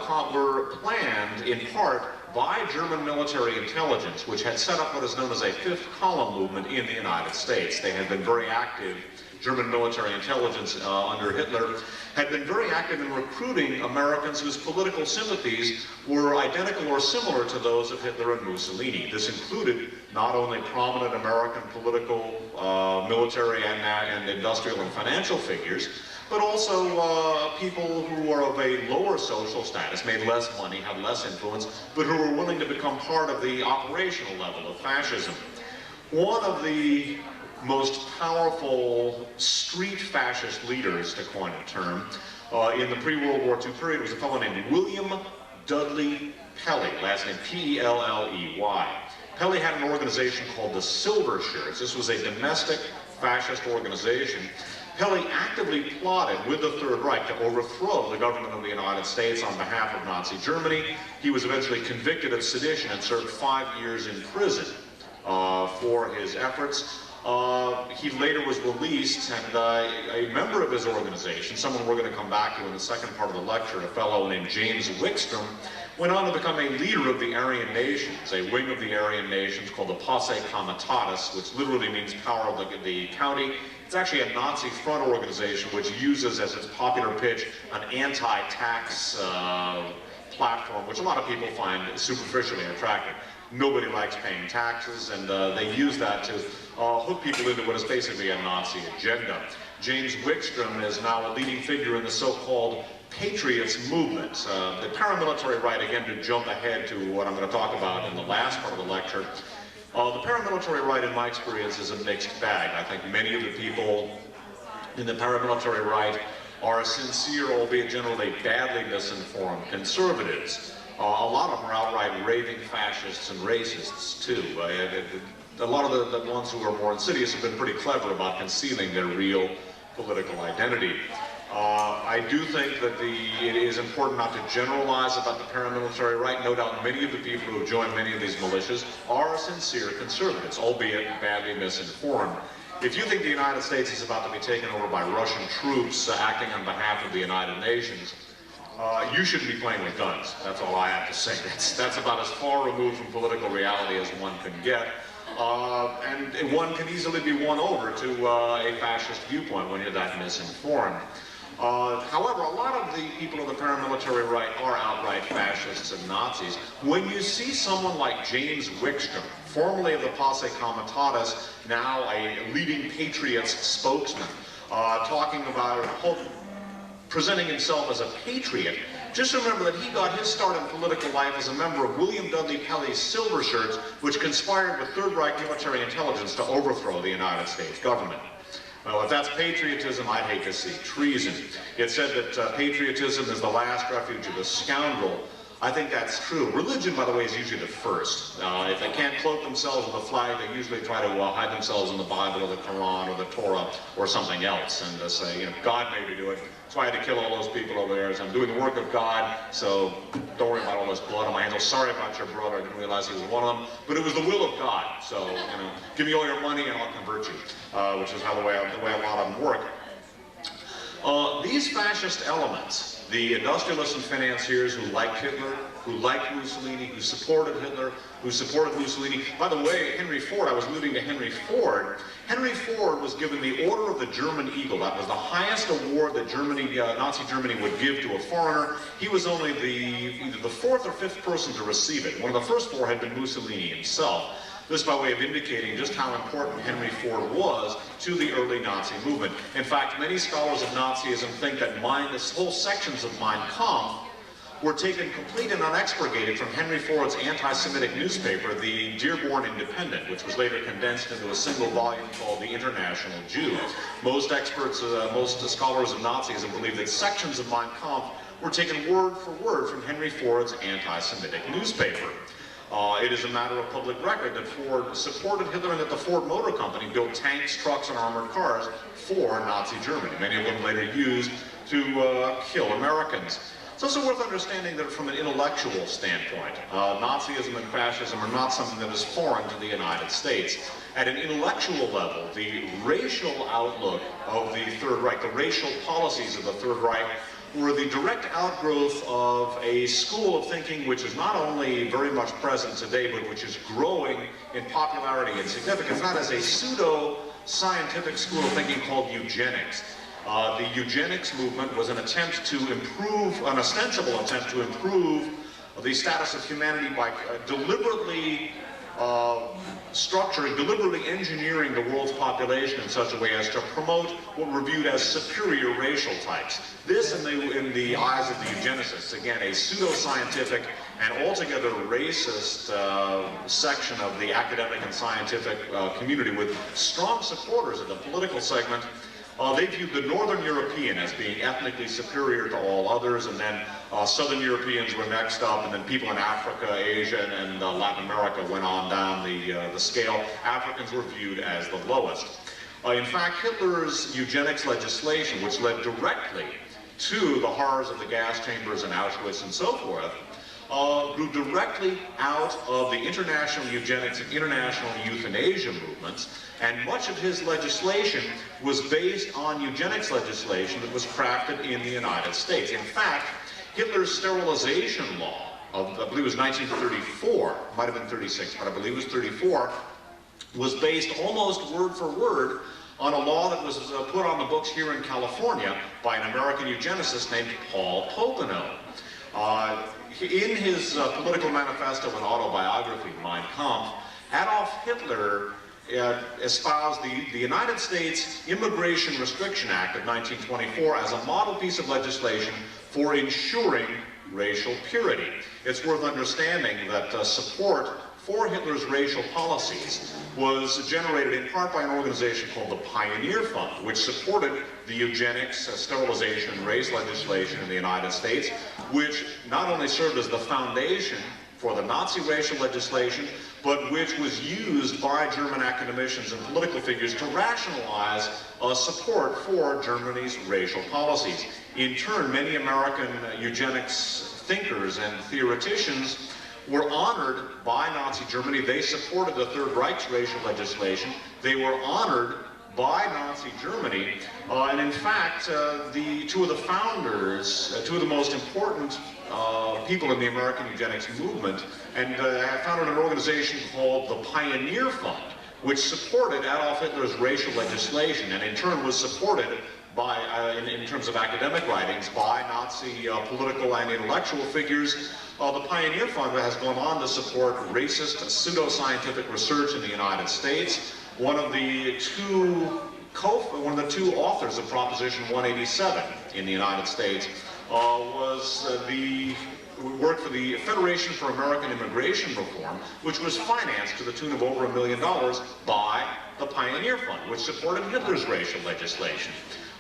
planned in part by German military intelligence, which had set up what is known as a fifth column movement in the United States. They had been very active. German military intelligence under Hitler had been very active in recruiting Americans whose political sympathies were identical or similar to those of Hitler and Mussolini. This included not only prominent American political, military, and industrial and financial figures, but also people who are of a lower social status, made less money, had less influence, but who were willing to become part of the operational level of fascism. One of the most powerful street fascist leaders, to coin a term, in the pre-World War II period was a fellow named William Dudley Pelley, last name P-E-L-L-E-Y. Pelley had an organization called the Silver Shirts. This was a domestic fascist organization. Pelley actively plotted with the Third Reich to overthrow the government of the United States on behalf of Nazi Germany. He was eventually convicted of sedition and served 5 years in prison for his efforts. He later was released, and a member of his organization, someone we're going to come back to in the second part of the lecture, a fellow named James Wickstrom, went on to become a leader of the Aryan nations, a wing of the Aryan nations called the Posse Comitatus, which literally means power of the county. It's actually a Nazi front organization which uses as its popular pitch an anti-tax platform, which a lot of people find superficially attractive. Nobody likes paying taxes, and they use that to hook people into what is basically a Nazi agenda. James Wickstrom is now a leading figure in the so-called Patriots movement. The paramilitary right, again, to jump ahead to what I'm going to talk about in the last part of the lecture, the paramilitary right, in my experience, is a mixed bag. I think many of the people in the paramilitary right are sincere, albeit generally badly misinformed conservatives. A lot of them are outright raving fascists and racists, too. A lot of the ones who are more insidious have been pretty clever about concealing their real political identity. I do think that it is important not to generalize about the paramilitary right. No doubt many of the people who have joined many of these militias are sincere conservatives, albeit badly misinformed. If you think the United States is about to be taken over by Russian troops acting on behalf of the United Nations, you shouldn't be playing with guns. That's all I have to say. That's about as far removed from political reality as one can get. And one can easily be won over to a fascist viewpoint when you're that misinformed. However, a lot of the people of the paramilitary right are outright fascists and Nazis. When you see someone like James Wickstrom, formerly of the Posse Comitatus, now a leading Patriots spokesman, talking about presenting himself as a patriot, just remember that he got his start in political life as a member of William Dudley Pelley's Silver Shirts, which conspired with Third Reich military intelligence to overthrow the United States government. Well, if that's patriotism, I'd hate to see treason. It said that patriotism is the last refuge of a scoundrel. I think that's true. Religion, by the way, is usually the first. If they can't cloak themselves with a flag, they usually try to hide themselves in the Bible or the Quran or the Torah or something else, and say, you know, God made me do it. That's why I had to kill all those people over there. I'm doing the work of God, so don't worry about all this blood on my hands. I'm sorry about your brother. I didn't realize he was one of them, but it was the will of God. So, you know, give me all your money and I'll convert you, which is how the way a lot of them work. These fascist elements, the industrialists and financiers who liked Hitler, who liked Mussolini, who supported Hitler, who supported Mussolini. By the way, Henry Ford, I was alluding to Henry Ford. Henry Ford was given the Order of the German Eagle. That was the highest award that Nazi Germany would give to a foreigner. He was only either the fourth or fifth person to receive it. One of the first four had been Mussolini himself. This by way of indicating just how important Henry Ford was to the early Nazi movement. In fact, many scholars of Nazism think that whole sections of Mein Kampf were taken complete and unexpurgated from Henry Ford's anti-Semitic newspaper, the Dearborn Independent, which was later condensed into a single volume called The International Jew. Most experts, most scholars of Nazism believe that sections of Mein Kampf were taken word for word from Henry Ford's anti-Semitic newspaper. It is a matter of public record that Ford supported Hitler and that the Ford Motor Company built tanks, trucks, and armored cars for Nazi Germany, many of them later used to kill Americans. It's also worth understanding that from an intellectual standpoint, Nazism and fascism are not something that is foreign to the United States. At an intellectual level, the racial outlook of the Third Reich, the racial policies of the Third Reich, were the direct outgrowth of a school of thinking which is not only very much present today, but which is growing in popularity and significance, not as a pseudo-scientific school of thinking called eugenics. The eugenics movement was an attempt to improve, an ostensible attempt to improve the status of humanity by deliberately deliberately engineering the world's population in such a way as to promote what were viewed as superior racial types. This, in the eyes of the eugenicists, again, a pseudo-scientific and altogether racist section of the academic and scientific community with strong supporters in the political segment. They viewed the Northern European as being ethnically superior to all others, and then Southern Europeans were next up, and then people in Africa, Asia, and Latin America went on down the scale. Africans were viewed as the lowest. In fact, Hitler's eugenics legislation, which led directly to the horrors of the gas chambers in Auschwitz and so forth, grew directly out of the international eugenics and international euthanasia movements, and much of his legislation was based on eugenics legislation that was crafted in the United States. In fact, Hitler's sterilization law of, I believe it was 1934, might have been 36, but I believe it was 34, was based almost word for word on a law that was put on the books here in California by an American eugenicist named Paul Popenoe. In his political manifesto and autobiography, Mein Kampf, Adolf Hitler espoused the United States Immigration Restriction Act of 1924 as a model piece of legislation for ensuring racial purity. It's worth understanding that support for Hitler's racial policies was generated in part by an organization called the Pioneer Fund, which supported the eugenics, sterilization, and race legislation in the United States, which not only served as the foundation for the Nazi racial legislation, but which was used by German academicians and political figures to rationalize support for Germany's racial policies. In turn, many American eugenics thinkers and theoreticians were honored by Nazi Germany. They supported the Third Reich's racial legislation. They were honored by Nazi Germany. And in fact, two of the founders, two of the most important people in the American eugenics movement, and founded an organization called the Pioneer Fund, which supported Adolf Hitler's racial legislation, and in turn was supported by, in terms of academic writings, by Nazi political and intellectual figures. The Pioneer Fund has gone on to support racist, pseudo-scientific research in the United States. One of the two authors of Proposition 187 in the United States worked for the Federation for American Immigration Reform, which was financed to the tune of over $1 million by the Pioneer Fund, which supported Hitler's racial legislation.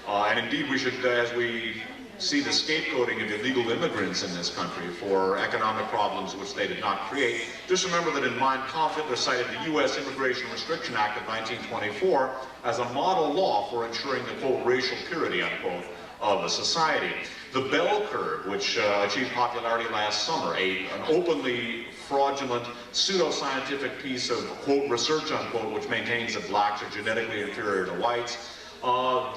And indeed, we should, as we see the scapegoating of illegal immigrants in this country for economic problems which they did not create, just remember that in Mein Kampf, Hitler cited the U.S. Immigration Restriction Act of 1924 as a model law for ensuring the, quote, racial purity, unquote, of a society. The bell curve, which achieved popularity last summer, an openly fraudulent, pseudo-scientific piece of, quote, research, unquote, which maintains that blacks are genetically inferior to whites.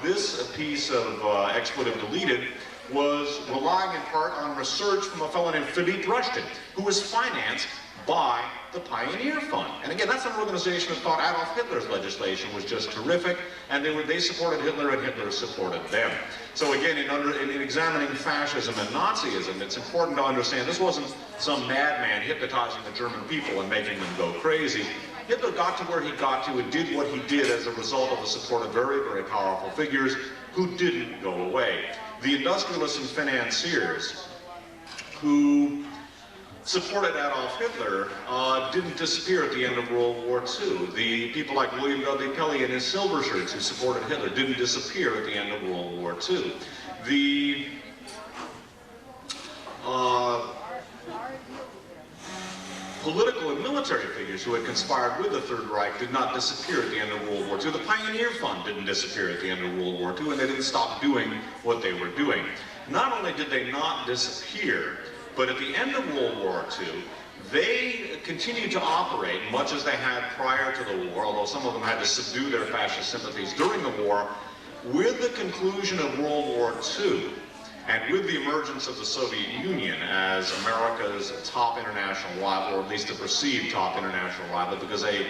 This piece of expletive deleted was relying in part on research from a fellow named Philippe Rushton, who was financed by the Pioneer Fund. And again, that's an organization that thought Adolf Hitler's legislation was just terrific, and they supported Hitler and Hitler supported them. So again, in examining fascism and Nazism, it's important to understand this wasn't some madman hypnotizing the German people and making them go crazy. Hitler got to where he got to and did what he did as a result of the support of very, very powerful figures who didn't go away. The industrialists and financiers who supported Adolf Hitler didn't disappear at the end of World War II. The people like William W. Pelley and his silver shirts who supported Hitler didn't disappear at the end of World War II. The political and military figures who had conspired with the Third Reich did not disappear at the end of World War II. The Pioneer Fund didn't disappear at the end of World War II, and they didn't stop doing what they were doing. Not only did they not disappear, but at the end of World War II, they continued to operate much as they had prior to the war, although some of them had to subdue their fascist sympathies during the war. With the conclusion of World War II, and with the emergence of the Soviet Union as America's top international rival, or at least a perceived top international rival, because a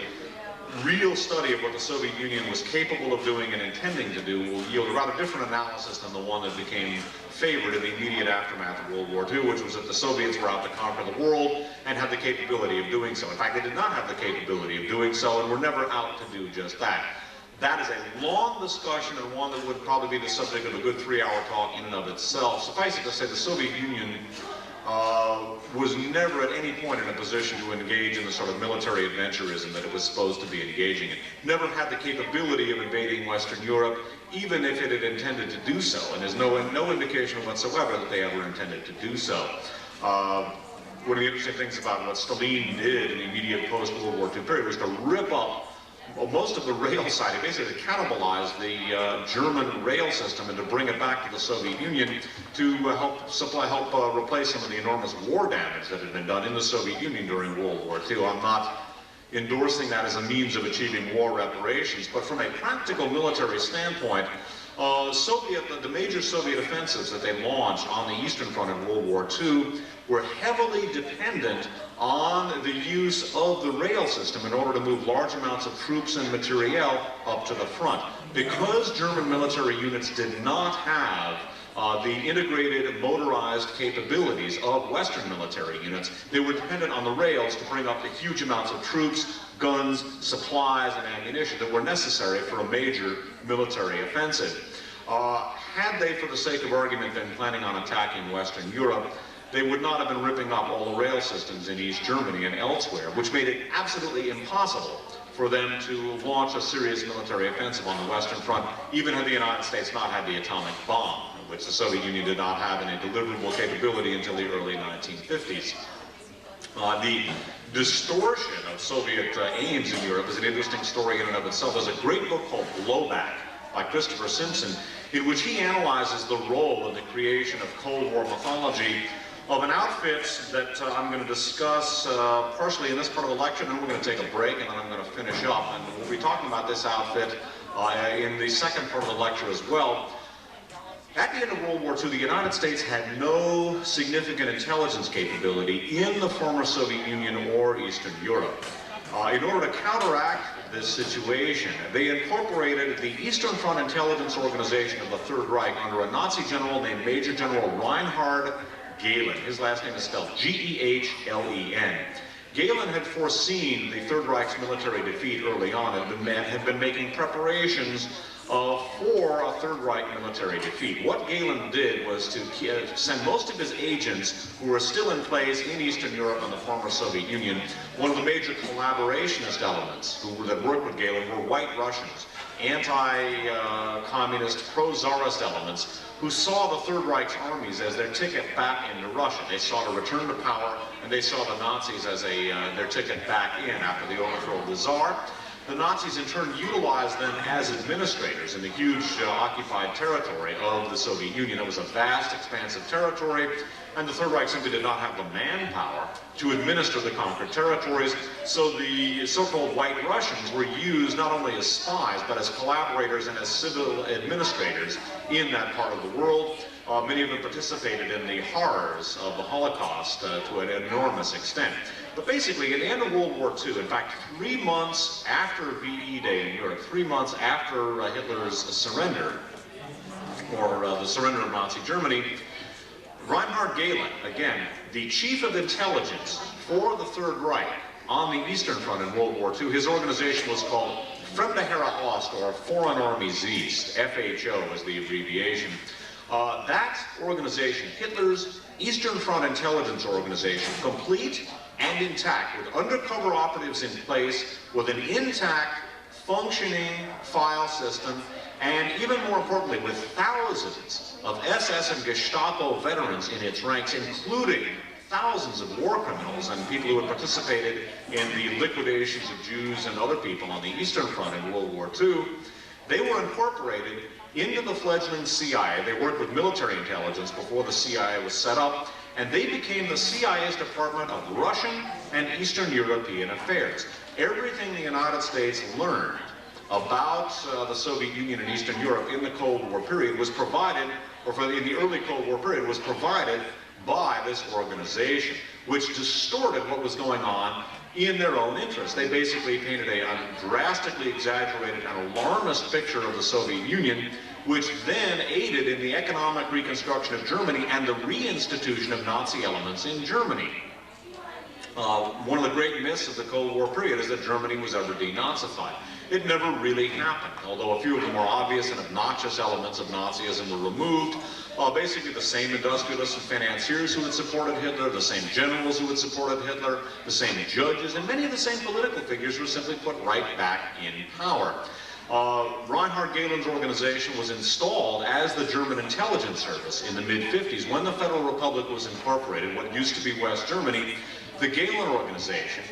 real study of what the Soviet Union was capable of doing and intending to do will yield a rather different analysis than the one that became favored in the immediate aftermath of World War II, which was that the Soviets were out to conquer the world and had the capability of doing so. In fact, they did not have the capability of doing so and were never out to do just that. That is a long discussion and one that would probably be the subject of a good 3-hour talk in and of itself. Suffice it to say, the Soviet Union was never at any point in a position to engage in the sort of military adventurism that it was supposed to be engaging in. Never had the capability of invading Western Europe, even if it had intended to do so, and there's no indication whatsoever that they ever intended to do so. One of the interesting things about what Stalin did in the immediate post-World War II period was to rip up most of the rail side. He basically cannibalized the German rail system and to bring it back to the Soviet Union to help replace some of the enormous war damage that had been done in the Soviet Union during World War II. I'm not endorsing that as a means of achieving war reparations, but from a practical military standpoint, the major Soviet offensives that they launched on the Eastern Front in World War II were heavily dependent on the use of the rail system in order to move large amounts of troops and materiel up to the front. Because German military units did not have the integrated motorized capabilities of Western military units, they were dependent on the rails to bring up the huge amounts of troops, guns, supplies, and ammunition that were necessary for a major military offensive. Had they, for the sake of argument, been planning on attacking Western Europe, they would not have been ripping up all the rail systems in East Germany and elsewhere, which made it absolutely impossible for them to launch a serious military offensive on the Western Front, even had the United States not had the atomic bomb, which the Soviet Union did not have any deliverable capability until the early 1950s. The distortion of Soviet aims in Europe is an interesting story in and of itself. There's a great book called Blowback by Christopher Simpson, in which he analyzes the role in the creation of Cold War mythology of an outfit that I'm going to discuss partially in this part of the lecture, and then we're going to take a break, and then I'm going to finish up. And we'll be talking about this outfit in the second part of the lecture as well. At the end of World War II, the United States had no significant intelligence capability in the former Soviet Union or Eastern Europe. In order to counteract this situation, they incorporated the Eastern Front Intelligence Organization of the Third Reich under a Nazi general named Major General Reinhard Gehlen. His last name is spelled G-E-H-L-E-N. Gehlen had foreseen the Third Reich's military defeat early on and had been making preparations for a Third Reich military defeat. What Gehlen did was to send most of his agents who were still in place in Eastern Europe and the former Soviet Union. One of the major collaborationist elements that worked with Gehlen were White Russians, anti-communist, pro-Tsarist elements who saw the Third Reich's armies as their ticket back into Russia. They sought a return to power, and they saw the Nazis as their ticket back in after the overthrow of the Tsar. The Nazis in turn utilized them as administrators in the huge occupied territory of the Soviet Union. It was a vast, expansive territory, and the Third Reich simply did not have the manpower to administer the conquered territories, so the so-called White Russians were used not only as spies, but as collaborators and as civil administrators in that part of the world. Many of them participated in the horrors of the Holocaust to an enormous extent. But basically, at the end of World War II, in fact, 3 months after VE Day in Europe, 3 months after Hitler's surrender, or the surrender of Nazi Germany, Reinhard Gehlen, again, the chief of intelligence for the Third Reich on the Eastern Front in World War II, his organization was called Fremde Heere Ost, or Foreign Armies East, FHO is the abbreviation. That organization, Hitler's Eastern Front Intelligence Organization, complete and intact, with undercover operatives in place, with an intact, functioning file system, and even more importantly, with thousands of SS and Gestapo veterans in its ranks, including thousands of war criminals and people who had participated in the liquidations of Jews and other people on the Eastern Front in World War II. They were incorporated into the fledgling CIA. They worked with military intelligence before the CIA was set up, and they became the CIA's Department of Russian and Eastern European Affairs. Everything the United States learned about the Soviet Union and Eastern Europe in the Cold War period was provided, in the early Cold War period, was provided by this organization, which distorted what was going on in their own interest. They basically painted a drastically exaggerated and alarmist picture of the Soviet Union, which then aided in the economic reconstruction of Germany and the reinstitution of Nazi elements in Germany. One of the great myths of the Cold War period is that Germany was ever denazified. It never really happened, although a few of the more obvious and obnoxious elements of Nazism were removed. Basically the same industrialists and financiers who had supported Hitler, the same generals who had supported Hitler, the same judges, and many of the same political figures were simply put right back in power. Reinhard Gehlen's organization was installed as the German intelligence service in the mid-50s. When the Federal Republic was incorporated, what used to be West Germany, the Gehlen organization,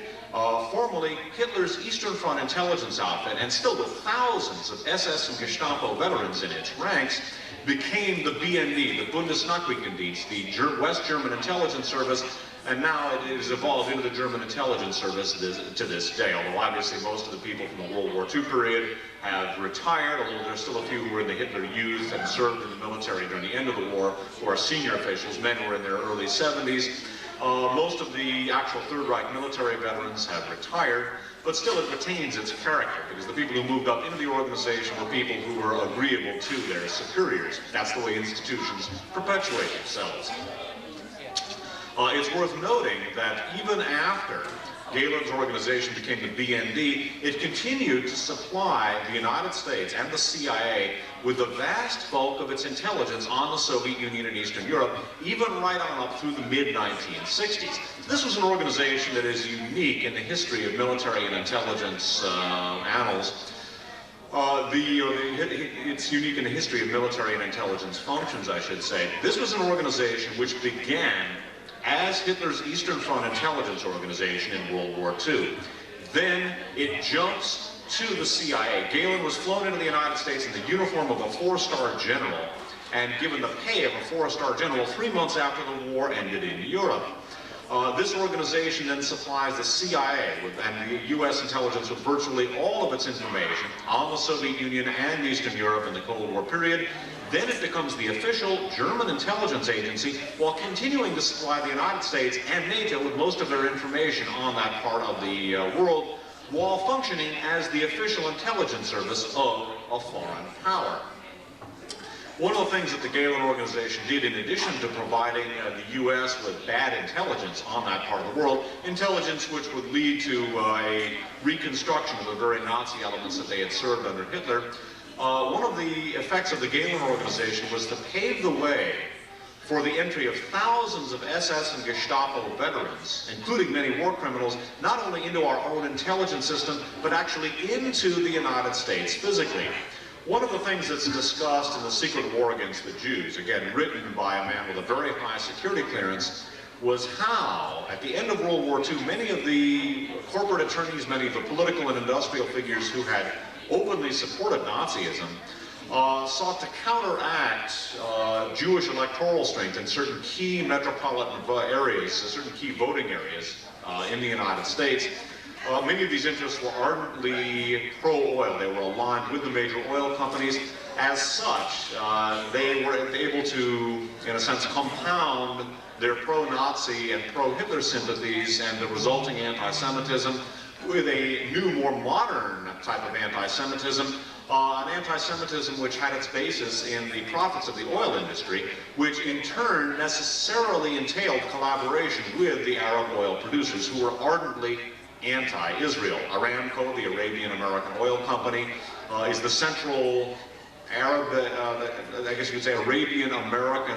formerly Hitler's Eastern Front intelligence outfit, and still with thousands of SS and Gestapo veterans in its ranks, became the BND, the Bundesnachrichtendienst, the West German intelligence service, and now it has evolved into the German intelligence service to this day, although obviously most of the people from the World War II period have retired, although there's still a few who were in the Hitler Youth and served in the military during the end of the war, who are senior officials, men who were in their early 70s. Most of the actual Third Reich military veterans have retired, but still it retains its character, because the people who moved up into the organization were people who were agreeable to their superiors. That's the way institutions perpetuate themselves. It's worth noting that even after Gehlen's organization became the BND, it continued to supply the United States and the CIA with the vast bulk of its intelligence on the Soviet Union and Eastern Europe, even right on up through the mid-1960s. This was an organization that is unique in the history of military and intelligence annals. It's unique in the history of military and intelligence functions, I should say. This was an organization which began as Hitler's Eastern Front intelligence organization in World War II. Then it jumps to the CIA. Gehlen was flown into the United States in the uniform of a four-star general and given the pay of a four-star general 3 months after the war ended in Europe. This organization then supplies the CIA and the U.S. intelligence with virtually all of its information on the Soviet Union and Eastern Europe in the Cold War period. Then it becomes the official German intelligence agency, while continuing to supply the United States and NATO with most of their information on that part of the world, while functioning as the official intelligence service of a foreign power. One of the things that the Gehlen organization did, in addition to providing the U.S. with bad intelligence on that part of the world, intelligence which would lead to a reconstruction of the very Nazi elements that they had served under Hitler, one of the effects of the Gehlen organization was to pave the way for the entry of thousands of SS and Gestapo veterans, including many war criminals, not only into our own intelligence system, but actually into the United States physically. One of the things that's discussed in The Secret War Against the Jews, again written by a man with a very high security clearance, was how, at the end of World War II, many of the corporate attorneys, many of the political and industrial figures who had openly supported Nazism, sought to counteract Jewish electoral strength in certain key metropolitan areas, certain key voting areas in the United States. Many of these interests were ardently pro-oil. They were aligned with the major oil companies. As such, they were able to, in a sense, compound their pro-Nazi and pro-Hitler sympathies and the resulting anti-Semitism with a new, more modern type of anti-Semitism, an anti-Semitism which had its basis in the profits of the oil industry, which in turn necessarily entailed collaboration with the Arab oil producers who were ardently anti-Israel. Aramco, the Arabian American Oil Company, is the central Arab, I guess you could say Arabian American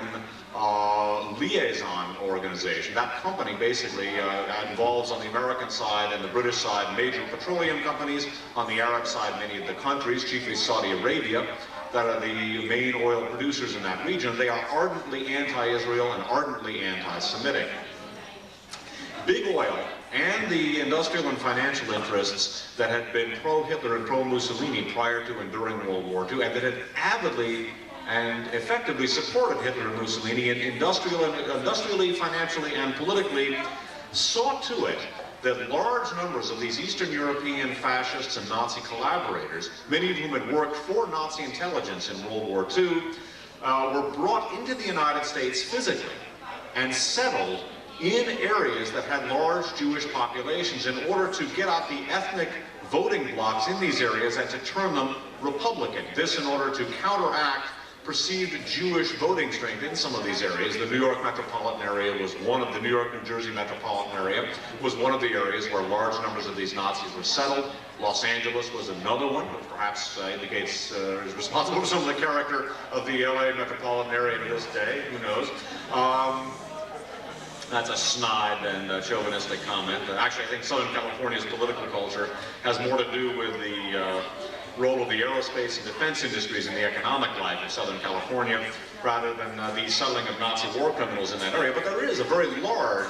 liaison organization. That company basically involves on the American side and the British side major petroleum companies, on the Arab side many of the countries, chiefly Saudi Arabia, that are the main oil producers in that region. They are ardently anti-Israel and ardently anti-Semitic. big oil and the industrial and financial interests that had been pro-Hitler and pro-Mussolini prior to and during World War II, and that had avidly and effectively supported Hitler and Mussolini and industrially, financially, and politically, saw to it that large numbers of these Eastern European fascists and Nazi collaborators, many of whom had worked for Nazi intelligence in World War II, were brought into the United States physically and settled in areas that had large Jewish populations in order to get out the ethnic voting blocks in these areas and to turn them Republican. This in order to counteract perceived Jewish voting strength in some of these areas. The New York metropolitan area was one of the New York, New Jersey metropolitan area was one of the areas where large numbers of these Nazis were settled. Los Angeles was another one, which perhaps indicates is responsible for some of the character of the LA metropolitan area to this day. Who knows? That's a snide and chauvinistic comment. Actually, I think Southern California's political culture has more to do with the role of the aerospace and defense industries in the economic life of Southern California, rather than the settling of Nazi war criminals in that area. But there is a very large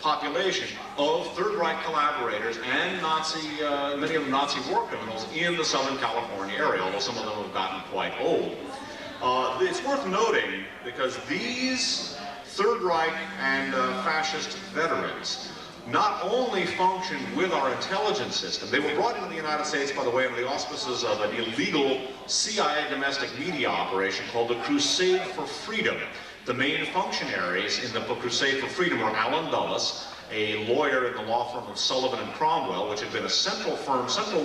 population of Third Reich collaborators and many of them Nazi war criminals in the Southern California area, although some of them have gotten quite old. It's worth noting because these Third Reich and fascist veterans not only functioned with our intelligence system, they were brought into the United States, by the way, under the auspices of an illegal CIA domestic media operation called the Crusade for Freedom. The main functionaries in the Crusade for Freedom were Allen Dulles, a lawyer in the law firm of Sullivan and Cromwell, which had been a central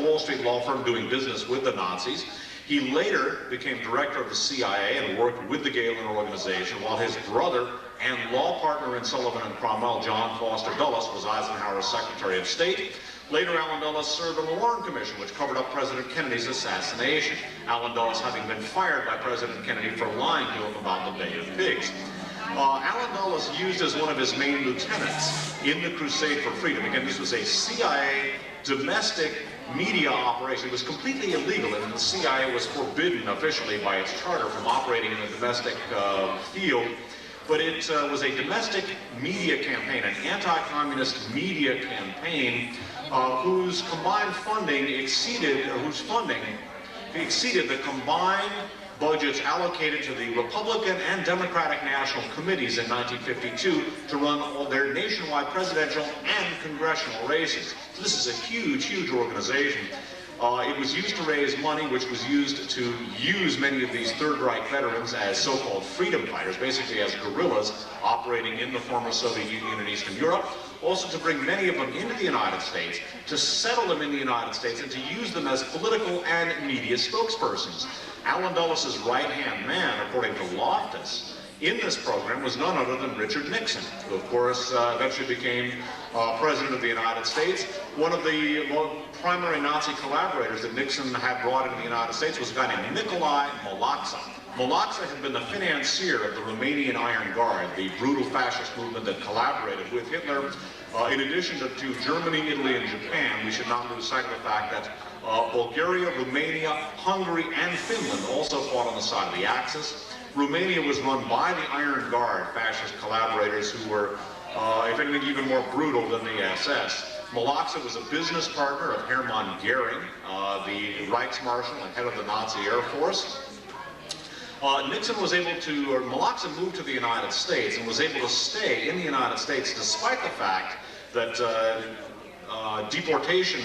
Wall Street law firm doing business with the Nazis. He later became director of the CIA and worked with the Galen organization, while his brother and law partner in Sullivan and Cromwell, John Foster Dulles, was Eisenhower's Secretary of State. Later, Allen Dulles served on the Warren Commission, which covered up President Kennedy's assassination, Allen Dulles having been fired by President Kennedy for lying to him about the Bay of Pigs. Allen Dulles used as one of his main lieutenants in the Crusade for Freedom. Again, this was a CIA domestic media operation. It was completely illegal, and the CIA was forbidden officially by its charter from operating in the domestic field. But it was a domestic media campaign, an anti-communist media campaign whose combined funding exceeded the combined budgets allocated to the Republican and Democratic National Committees in 1952 to run all their nationwide presidential and congressional races. So this is a huge, huge organization. It was used to raise money, which was used to use many of these Third Reich veterans as so-called freedom fighters, basically as guerrillas operating in the former Soviet Union and Eastern Europe. Also to bring many of them into the United States, to settle them in the United States, and to use them as political and media spokespersons. Allen Dulles' right-hand man, according to Loftus, in this program was none other than Richard Nixon, who of course eventually became President of the United States. One of the primary Nazi collaborators that Nixon had brought into the United States was a guy named Nikolai Molaxa. Molaxa had been the financier of the Romanian Iron Guard, the brutal fascist movement that collaborated with Hitler. In addition to Germany, Italy, and Japan, we should not lose sight of the fact that Bulgaria, Romania, Hungary, and Finland also fought on the side of the Axis. Romania was run by the Iron Guard, fascist collaborators who were, if anything, even more brutal than the SS. Molaxa was a business partner of Hermann Goering, the Reichsmarshal and head of the Nazi Air Force. Nixon was able to, or Molaxa moved to the United States and was able to stay in the United States despite the fact that deportation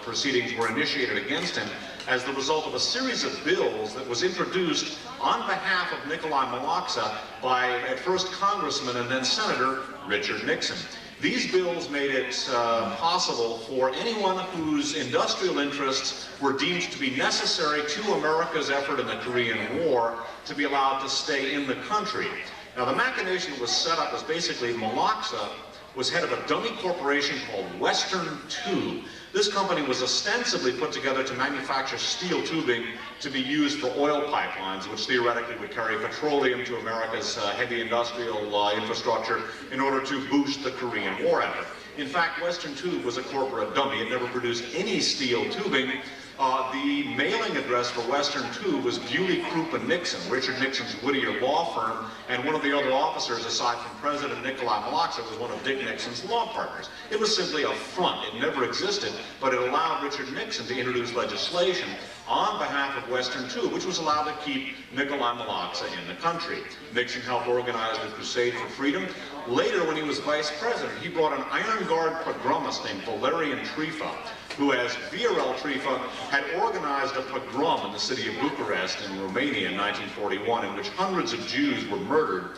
proceedings were initiated against him as the result of a series of bills that was introduced on behalf of Nikolai Molaxa by, at first, Congressman and then Senator Richard Nixon. These bills made it possible for anyone whose industrial interests were deemed to be necessary to America's effort in the Korean War to be allowed to stay in the country. Now, the machination that was set up was basically Molaxa was head of a dummy corporation called Western Tube. This company was ostensibly put together to manufacture steel tubing to be used for oil pipelines, which theoretically would carry petroleum to America's heavy industrial infrastructure in order to boost the Korean War effort. In fact, Western Tube was a corporate dummy. It never produced any steel tubing. The mailing address for Western 2 was Bewley, Croup and Nixon, Richard Nixon's Whittier law firm, and one of the other officers, aside from President Nikolai Maloxa, was one of Dick Nixon's law partners. It was simply a front. It never existed, but it allowed Richard Nixon to introduce legislation on behalf of Western 2, which was allowed to keep Nikolai Maloxa in the country. Nixon helped organize the Crusade for Freedom. Later, when he was vice president, he brought an Iron Guard pogromist named Valerian Trifa, who, as VRL Trifa, had organized a pogrom in the city of Bucharest in Romania in 1941, in which hundreds of Jews were murdered.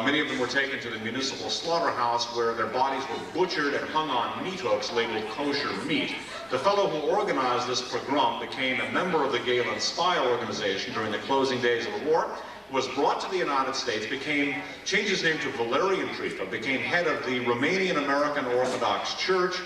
Many of them were taken to the municipal slaughterhouse, where their bodies were butchered and hung on meat hooks labeled kosher meat. The fellow who organized this pogrom became a member of the Galen spy organization during the closing days of the war, was brought to the United States, changed his name to Valerian Trifa, became head of the Romanian American Orthodox Church,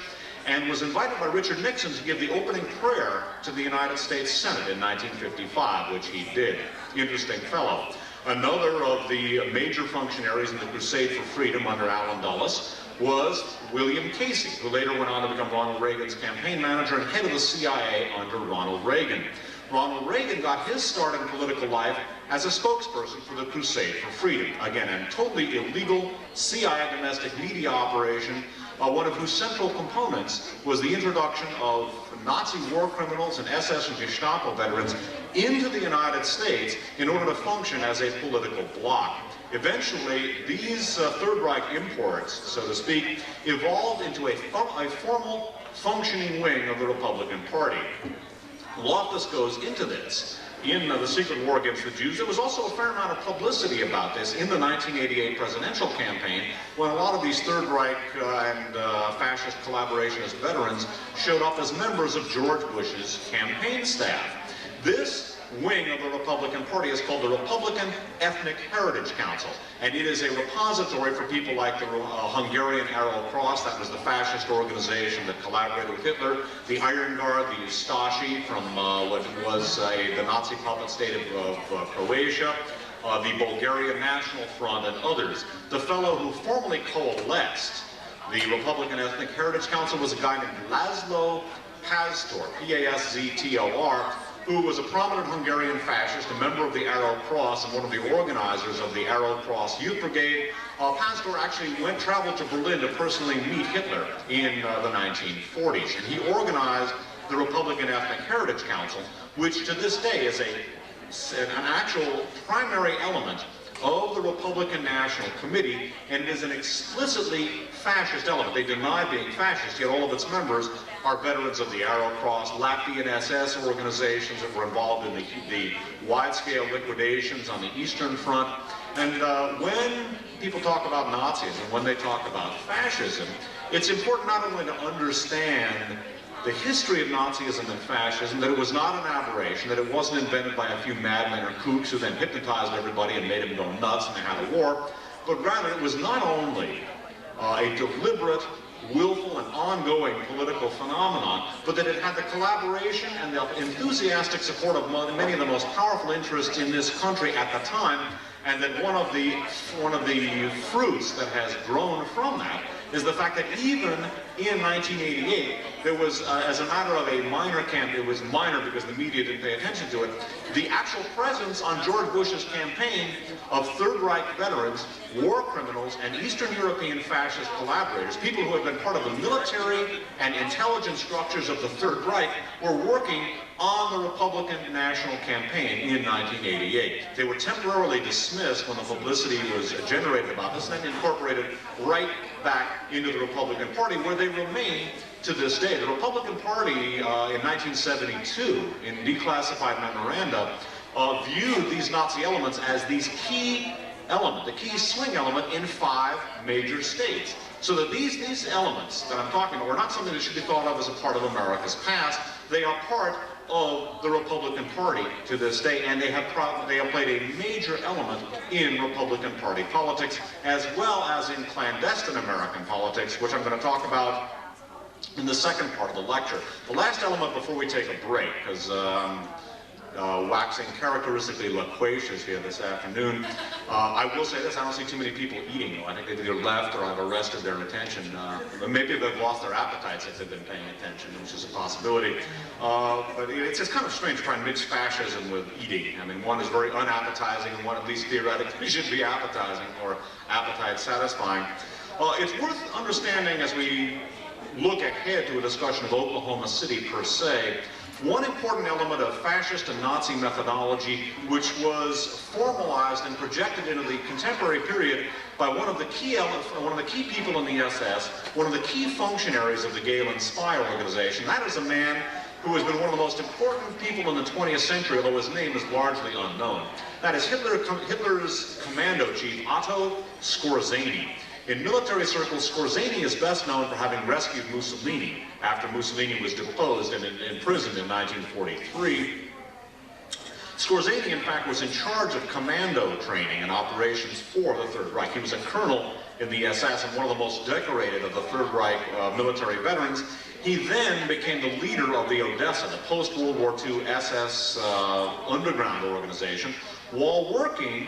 and was invited by Richard Nixon to give the opening prayer to the United States Senate in 1955, which he did. Interesting fellow. Another of the major functionaries in the Crusade for Freedom under Allen Dulles was William Casey, who later went on to become Ronald Reagan's campaign manager and head of the CIA under Ronald Reagan. Ronald Reagan got his start in political life as a spokesperson for the Crusade for Freedom. Again, a totally illegal CIA domestic media operation, one of whose central components was the introduction of Nazi war criminals and SS and Gestapo veterans into the United States in order to function as a political bloc. Eventually, these Third Reich imports, so to speak, evolved into a formal functioning wing of the Republican Party. Loftus goes into this. In the secret war against the Jews, there was also a fair amount of publicity about this in the 1988 presidential campaign, when a lot of these Third Reich and fascist collaborationist veterans showed up as members of George Bush's campaign staff. This wing of the Republican Party is called the Republican Ethnic Heritage Council, and it is a repository for people like the Hungarian Arrow Cross, that was the fascist organization that collaborated with Hitler, the Iron Guard, the Ustashi from what was the Nazi puppet state of Croatia, the Bulgarian National Front, and others. The fellow who formally coalesced the Republican Ethnic Heritage Council was a guy named Laszlo Pastor, P-A-S-Z-T-O-R, who was a prominent Hungarian fascist, a member of the Arrow Cross, and one of the organizers of the Arrow Cross Youth Brigade. Pastor actually traveled to Berlin to personally meet Hitler in the 1940s, and he organized the Republican Ethnic Heritage Council, which to this day is an actual primary element of the Republican National Committee, and it is an explicitly fascist element. They deny being fascist, yet all of its members are veterans of the Arrow Cross, Latvian SS organizations that were involved in the wide-scale liquidations on the Eastern Front. And when people talk about Nazism, when they talk about fascism, it's important not only to understand the history of Nazism and fascism, that it was not an aberration, that it wasn't invented by a few madmen or kooks who then hypnotized everybody and made them go nuts and they had a war, but rather it was not only a deliberate, willful, and ongoing political phenomenon, but that it had the collaboration and the enthusiastic support of many of the most powerful interests in this country at the time, and that one of the fruits that has grown from that is the fact that even in 1988, there was, as a matter of a minor campaign, it was minor because the media didn't pay attention to it, the actual presence on George Bush's campaign of Third Reich veterans, war criminals, and Eastern European fascist collaborators, people who had been part of the military and intelligence structures of the Third Reich, were working on the Republican National Campaign in 1988. They were temporarily dismissed when the publicity was generated about this, and then incorporated right back into the Republican Party, where they remain to this day. The Republican Party in 1972, in declassified memoranda, viewed these Nazi elements as these key element, the key swing element in 5 major states. So that these elements that I'm talking about are not something that should be thought of as a part of America's past. They are part of the Republican Party to this day, and they have played a major element in Republican Party politics, as well as in clandestine American politics, which I'm going to talk about in the second part of the lecture. The last element before we take a break, because waxing characteristically loquacious here this afternoon. I will say this, I don't see too many people eating, though. I think they've either left or I've arrested their attention. Maybe they've lost their appetites if they've been paying attention, which is a possibility. But it's just kind of strange to try and mix fascism with eating. I mean, one is very unappetizing and one at least theoretically should be appetizing or appetite satisfying. It's worth understanding as we look ahead to a discussion of Oklahoma City per se, one important element of fascist and Nazi methodology, which was formalized and projected into the contemporary period by one of the key people in the SS, one of the key functionaries of the Gehlen spy organization. That is a man who has been one of the most important people in the 20th century, although his name is largely unknown. That is Hitler's commando chief, Otto Skorzeny. In military circles, Skorzeny is best known for having rescued Mussolini after Mussolini was deposed and imprisoned in 1943. Skorzeny, in fact, was in charge of commando training and operations for the Third Reich. He was a colonel in the SS and one of the most decorated of the Third Reich military veterans. He then became the leader of the Odessa, the post-World War II SS underground organization, while working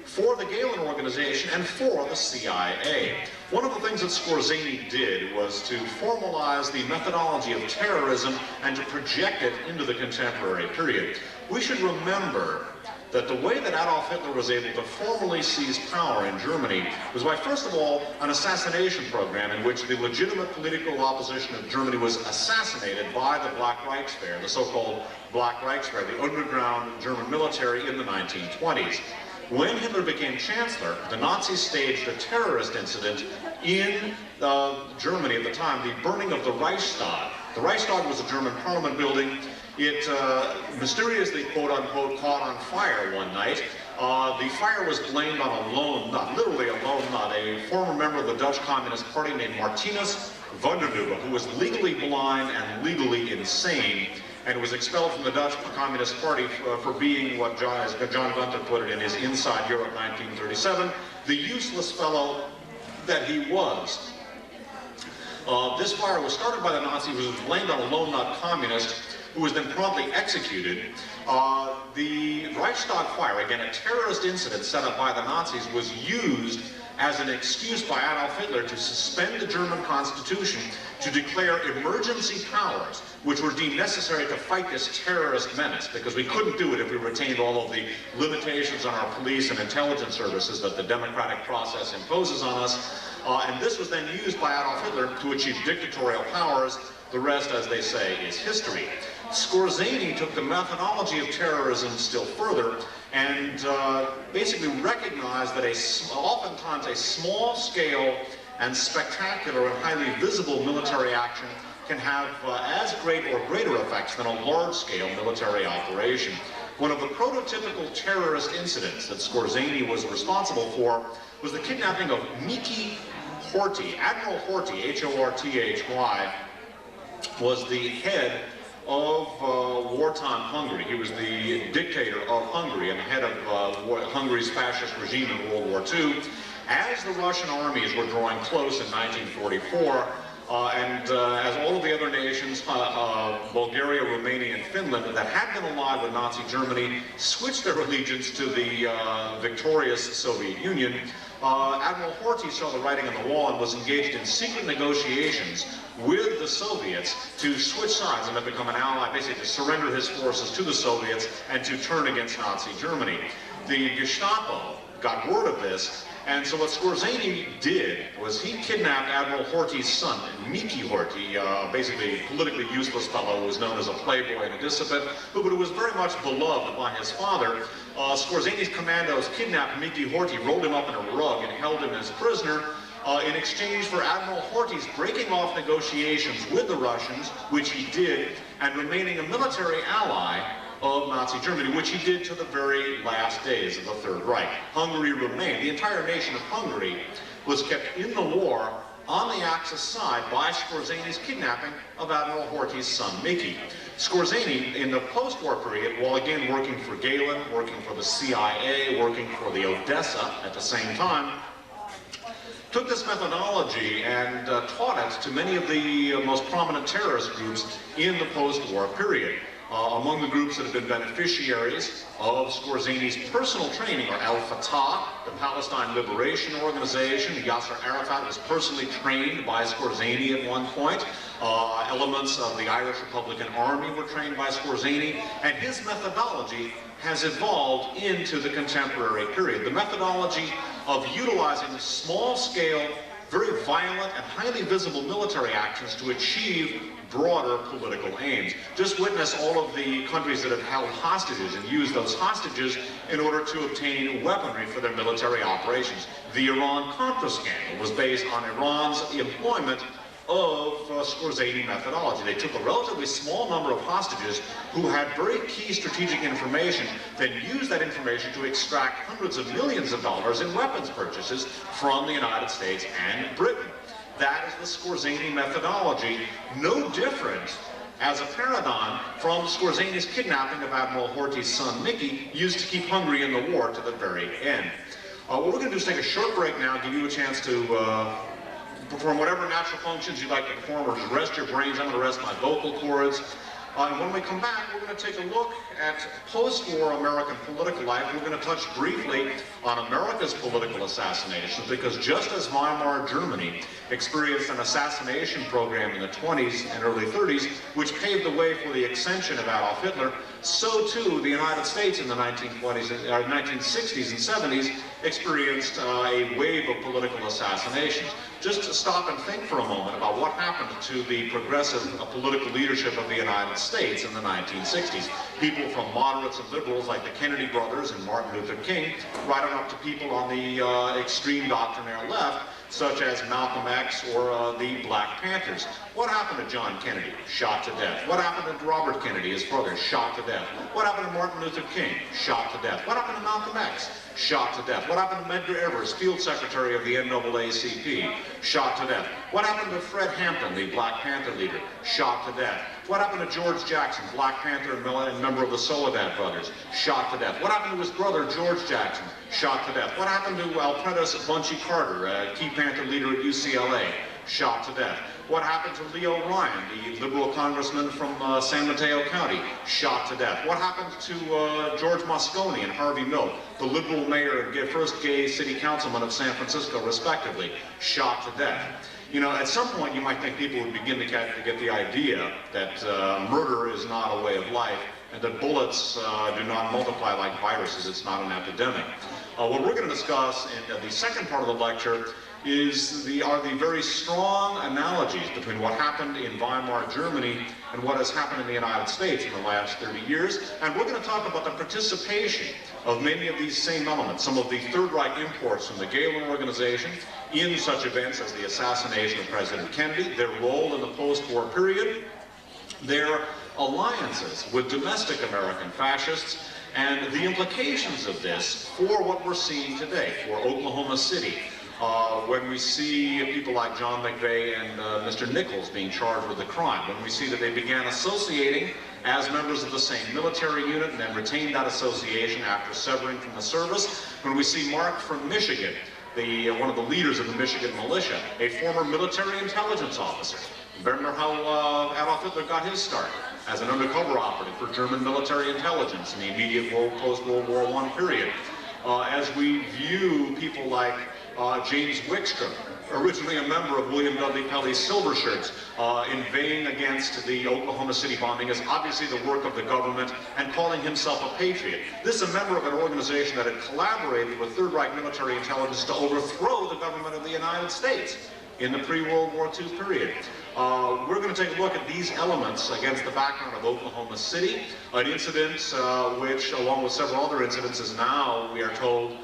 for the Gehlen organization and for the CIA. One of the things that Skorzeny did was to formalize the methodology of terrorism and to project it into the contemporary period. We should remember that the way that Adolf Hitler was able to formally seize power in Germany was by, first of all, an assassination program in which the legitimate political opposition of Germany was assassinated by the Black Reichswehr, the so-called Black Reichswehr, the underground German military in the 1920s. When Hitler became chancellor, the Nazis staged a terrorist incident in Germany at the time, the burning of the Reichstag. The Reichstag was a German parliament building. It mysteriously, quote-unquote, caught on fire one night. The fire was blamed on a lone nut, literally a lone nut, a former member of the Dutch Communist Party named Martinus van der Dubbe, who was legally blind and legally insane, and was expelled from the Dutch Communist Party for being what John Gunther put it in his Inside Europe 1937, the useless fellow that he was. This fire was started by the Nazis, was blamed on a lone nut communist, who was then promptly executed. The Reichstag fire, again a terrorist incident set up by the Nazis, was used as an excuse by Adolf Hitler to suspend the German constitution, to declare emergency powers, which were deemed necessary to fight this terrorist menace, because we couldn't do it if we retained all of the limitations on our police and intelligence services that the democratic process imposes on us. And this was then used by Adolf Hitler to achieve dictatorial powers. The rest, as they say, is history. Skorzeny took the methodology of terrorism still further and basically recognized that oftentimes a small-scale and spectacular and highly visible military action can have as great or greater effects than a large-scale military operation. One of the prototypical terrorist incidents that Skorzeny was responsible for was the kidnapping of Miki Horthy. Admiral Horthy, H-O-R-T-H-Y, was the head of wartime Hungary. He was the dictator of Hungary and head of Hungary's fascist regime in World War II. As the Russian armies were drawing close in 1944, as all of the other nations, Bulgaria, Romania, and Finland, that had been allied with Nazi Germany, switched their allegiance to the victorious Soviet Union, Admiral Horthy saw the writing on the wall and was engaged in secret negotiations with the Soviets to switch sides and to become an ally, basically to surrender his forces to the Soviets and to turn against Nazi Germany. The Gestapo got word of this, and so what Skorzeny did was he kidnapped Admiral Horthy's son, Miki Horthy, basically a politically useless fellow who was known as a playboy and a dissipant, but who was very much beloved by his father. Skorzeny's commandos kidnapped Miki Horthy, rolled him up in a rug, and held him as prisoner in exchange for Admiral Horthy's breaking off negotiations with the Russians, which he did, and remaining a military ally of Nazi Germany, which he did to the very last days of the Third Reich. Hungary remained, the entire nation of Hungary was kept in the war on the Axis side by Skorzeny's kidnapping of Admiral Horthy's son, Miki. Skorzeny, in the post-war period, while again working for Gehlen, working for the CIA, working for the Odessa at the same time, took this methodology and taught it to many of the most prominent terrorist groups in the post-war period. Among the groups that have been beneficiaries of Skorzany's personal training are Al-Fatah, the Palestine Liberation Organization. Yasser Arafat was personally trained by Skorzany at one point. Elements of the Irish Republican Army were trained by Skorzany, and his methodology has evolved into the contemporary period. The methodology of utilizing small-scale, very violent and highly visible military actions to achieve broader political aims. Just witness all of the countries that have held hostages and used those hostages in order to obtain weaponry for their military operations. The Iran-Contra scandal was based on Iran's employment of Skorzany methodology. They took a relatively small number of hostages who had very key strategic information, then used that information to extract hundreds of millions of dollars in weapons purchases from the United States and Britain. That is the Skorzany methodology, no different as a paradigm from Skorzany's kidnapping of Admiral Horthy's son Mickey, used to keep Hungary in the war to the very end. What we're going to do is take a short break now, give you a chance to perform whatever natural functions you'd like to perform, or just rest your brains. I'm going to rest my vocal cords. And when we come back, we're going to take a look at post-war American political life. We're going to touch briefly on America's political assassinations, because just as Weimar Germany experienced an assassination program in the 20s and early 30s, which paved the way for the ascension of Adolf Hitler, so too the United States in the 1960s and 70s experienced a wave of political assassinations. Just to stop and think for a moment about what happened to the progressive political leadership of the United States in the 1960s. People from moderates and liberals like the Kennedy brothers and Martin Luther King, right on up to people on the extreme doctrinaire left, such as Malcolm X or the Black Panthers. What happened to John Kennedy? Shot to death. What happened to Robert Kennedy, his brother? Shot to death. What happened to Martin Luther King? Shot to death. What happened to Malcolm X? Shot to death. What happened to Medgar Evers, field secretary of the NAACP? Shot to death. What happened to Fred Hampton, the Black Panther leader? Shot to death. What happened to George Jackson, Black Panther and member of the Soledad brothers? Shot to death. What happened to his brother, George Jackson? Shot to death. What happened to Alprentice Bunchy Carter, key Panther leader at UCLA? Shot to death. What happened to Leo Ryan, the liberal congressman from San Mateo County? Shot to death. What happened to George Moscone and Harvey Milk, the liberal mayor and first gay city councilman of San Francisco, respectively? Shot to death. You know, at some point you might think people would begin to get the idea that murder is not a way of life, and that bullets do not multiply like viruses. It's not an epidemic. What we're going to discuss in the second part of the lecture are the very strong analogies between what happened in Weimar Germany and what has happened in the United States in the last 30 years. And we're going to talk about the participation of many of these same elements, some of the Third Reich imports from the Gehlen organization in such events as the assassination of President Kennedy, their role in the post-war period, their alliances with domestic American fascists, and the implications of this for what we're seeing today, for Oklahoma City, when we see people like John McVeigh and Mr. Nichols being charged with the crime, when we see that they began associating as members of the same military unit and then retained that association after severing from the service, when we see Mark from Michigan, one of the leaders of the Michigan militia, a former military intelligence officer. Remember how Adolf Hitler got his start as an undercover operative for German military intelligence in the immediate post-World War I period. As we view people like James Wickstrom, originally a member of William Dudley Pelley's Silver Shirts, inveighing against the Oklahoma City bombing as obviously the work of the government and calling himself a patriot. This is a member of an organization that had collaborated with Third Reich military intelligence to overthrow the government of the United States in the pre-World War II period. We're going to take a look at these elements against the background of Oklahoma City, an incident which, along with several other incidents, is now, we are told,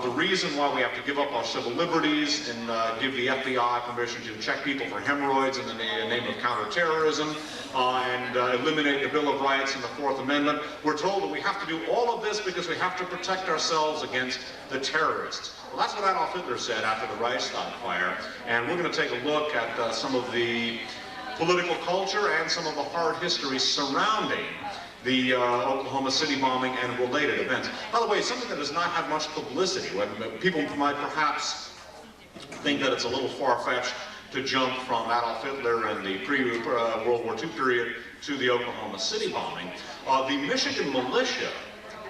the reason why we have to give up our civil liberties and give the FBI permission to check people for hemorrhoids in the name of counterterrorism and eliminate the Bill of Rights and the Fourth Amendment. We're told that we have to do all of this because we have to protect ourselves against the terrorists. Well, that's what Adolf Hitler said after the Reichstag fire, and we're going to take a look at some of the political culture and some of the hard history surrounding the Oklahoma City bombing and related events. By the way, something that has not had much publicity, when people might perhaps think that it's a little far-fetched to jump from Adolf Hitler and the pre-World War II period to the Oklahoma City bombing. The Michigan militia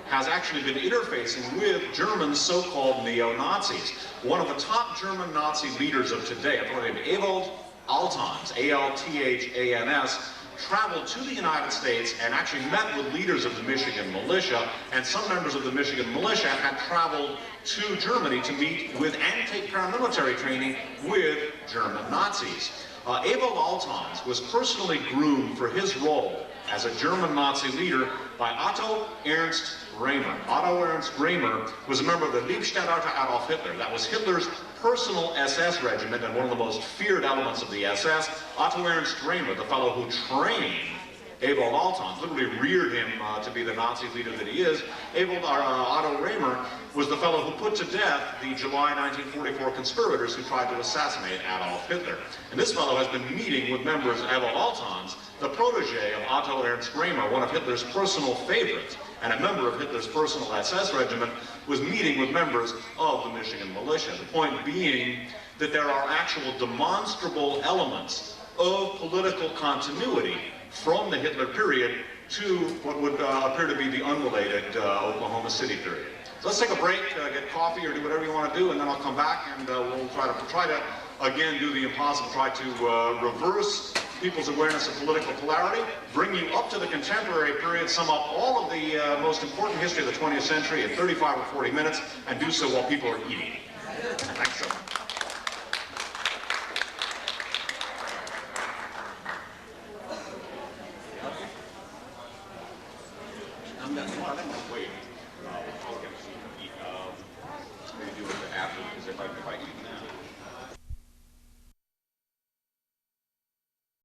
has actually been interfacing with German so-called neo-Nazis. One of the top German Nazi leaders of today, a fellow named Ewald Altans, A-L-T-H-A-N-S, traveled to the United States and actually met with leaders of the Michigan militia, and some members of the Michigan militia had traveled to Germany to meet with and take paramilitary training with German Nazis. Ewald Altans was personally groomed for his role as a German Nazi leader by Otto Ernst Rehmer. Otto Ernst Rehmer was a member of the Liebstadter Adolf Hitler. That was Hitler's personal SS regiment and one of the most feared elements of the SS. Otto Ernst Rehmer, the fellow who trained Ewald Altans, literally reared him to be the Nazi leader that he is. Otto Rehmer was the fellow who put to death the July 1944 conspirators who tried to assassinate Adolf Hitler. And this fellow has been meeting with members of Ewald Altans, the protege of Otto Ernst Rehmer, one of Hitler's personal favorites, and a member of Hitler's personal SS regiment, was meeting with members of the Michigan militia. The point being that there are actual demonstrable elements of political continuity from the Hitler period to what would appear to be the unrelated Oklahoma City period. So let's take a break, get coffee or do whatever you want to do, and then I'll come back and we'll try to again do the impossible, try to reverse people's awareness of political polarity, bring you up to the contemporary period, sum up all of the most important history of the 20th century in 35 or 40 minutes, and do so while people are eating. Thanks so much. I'm waiting. Okay.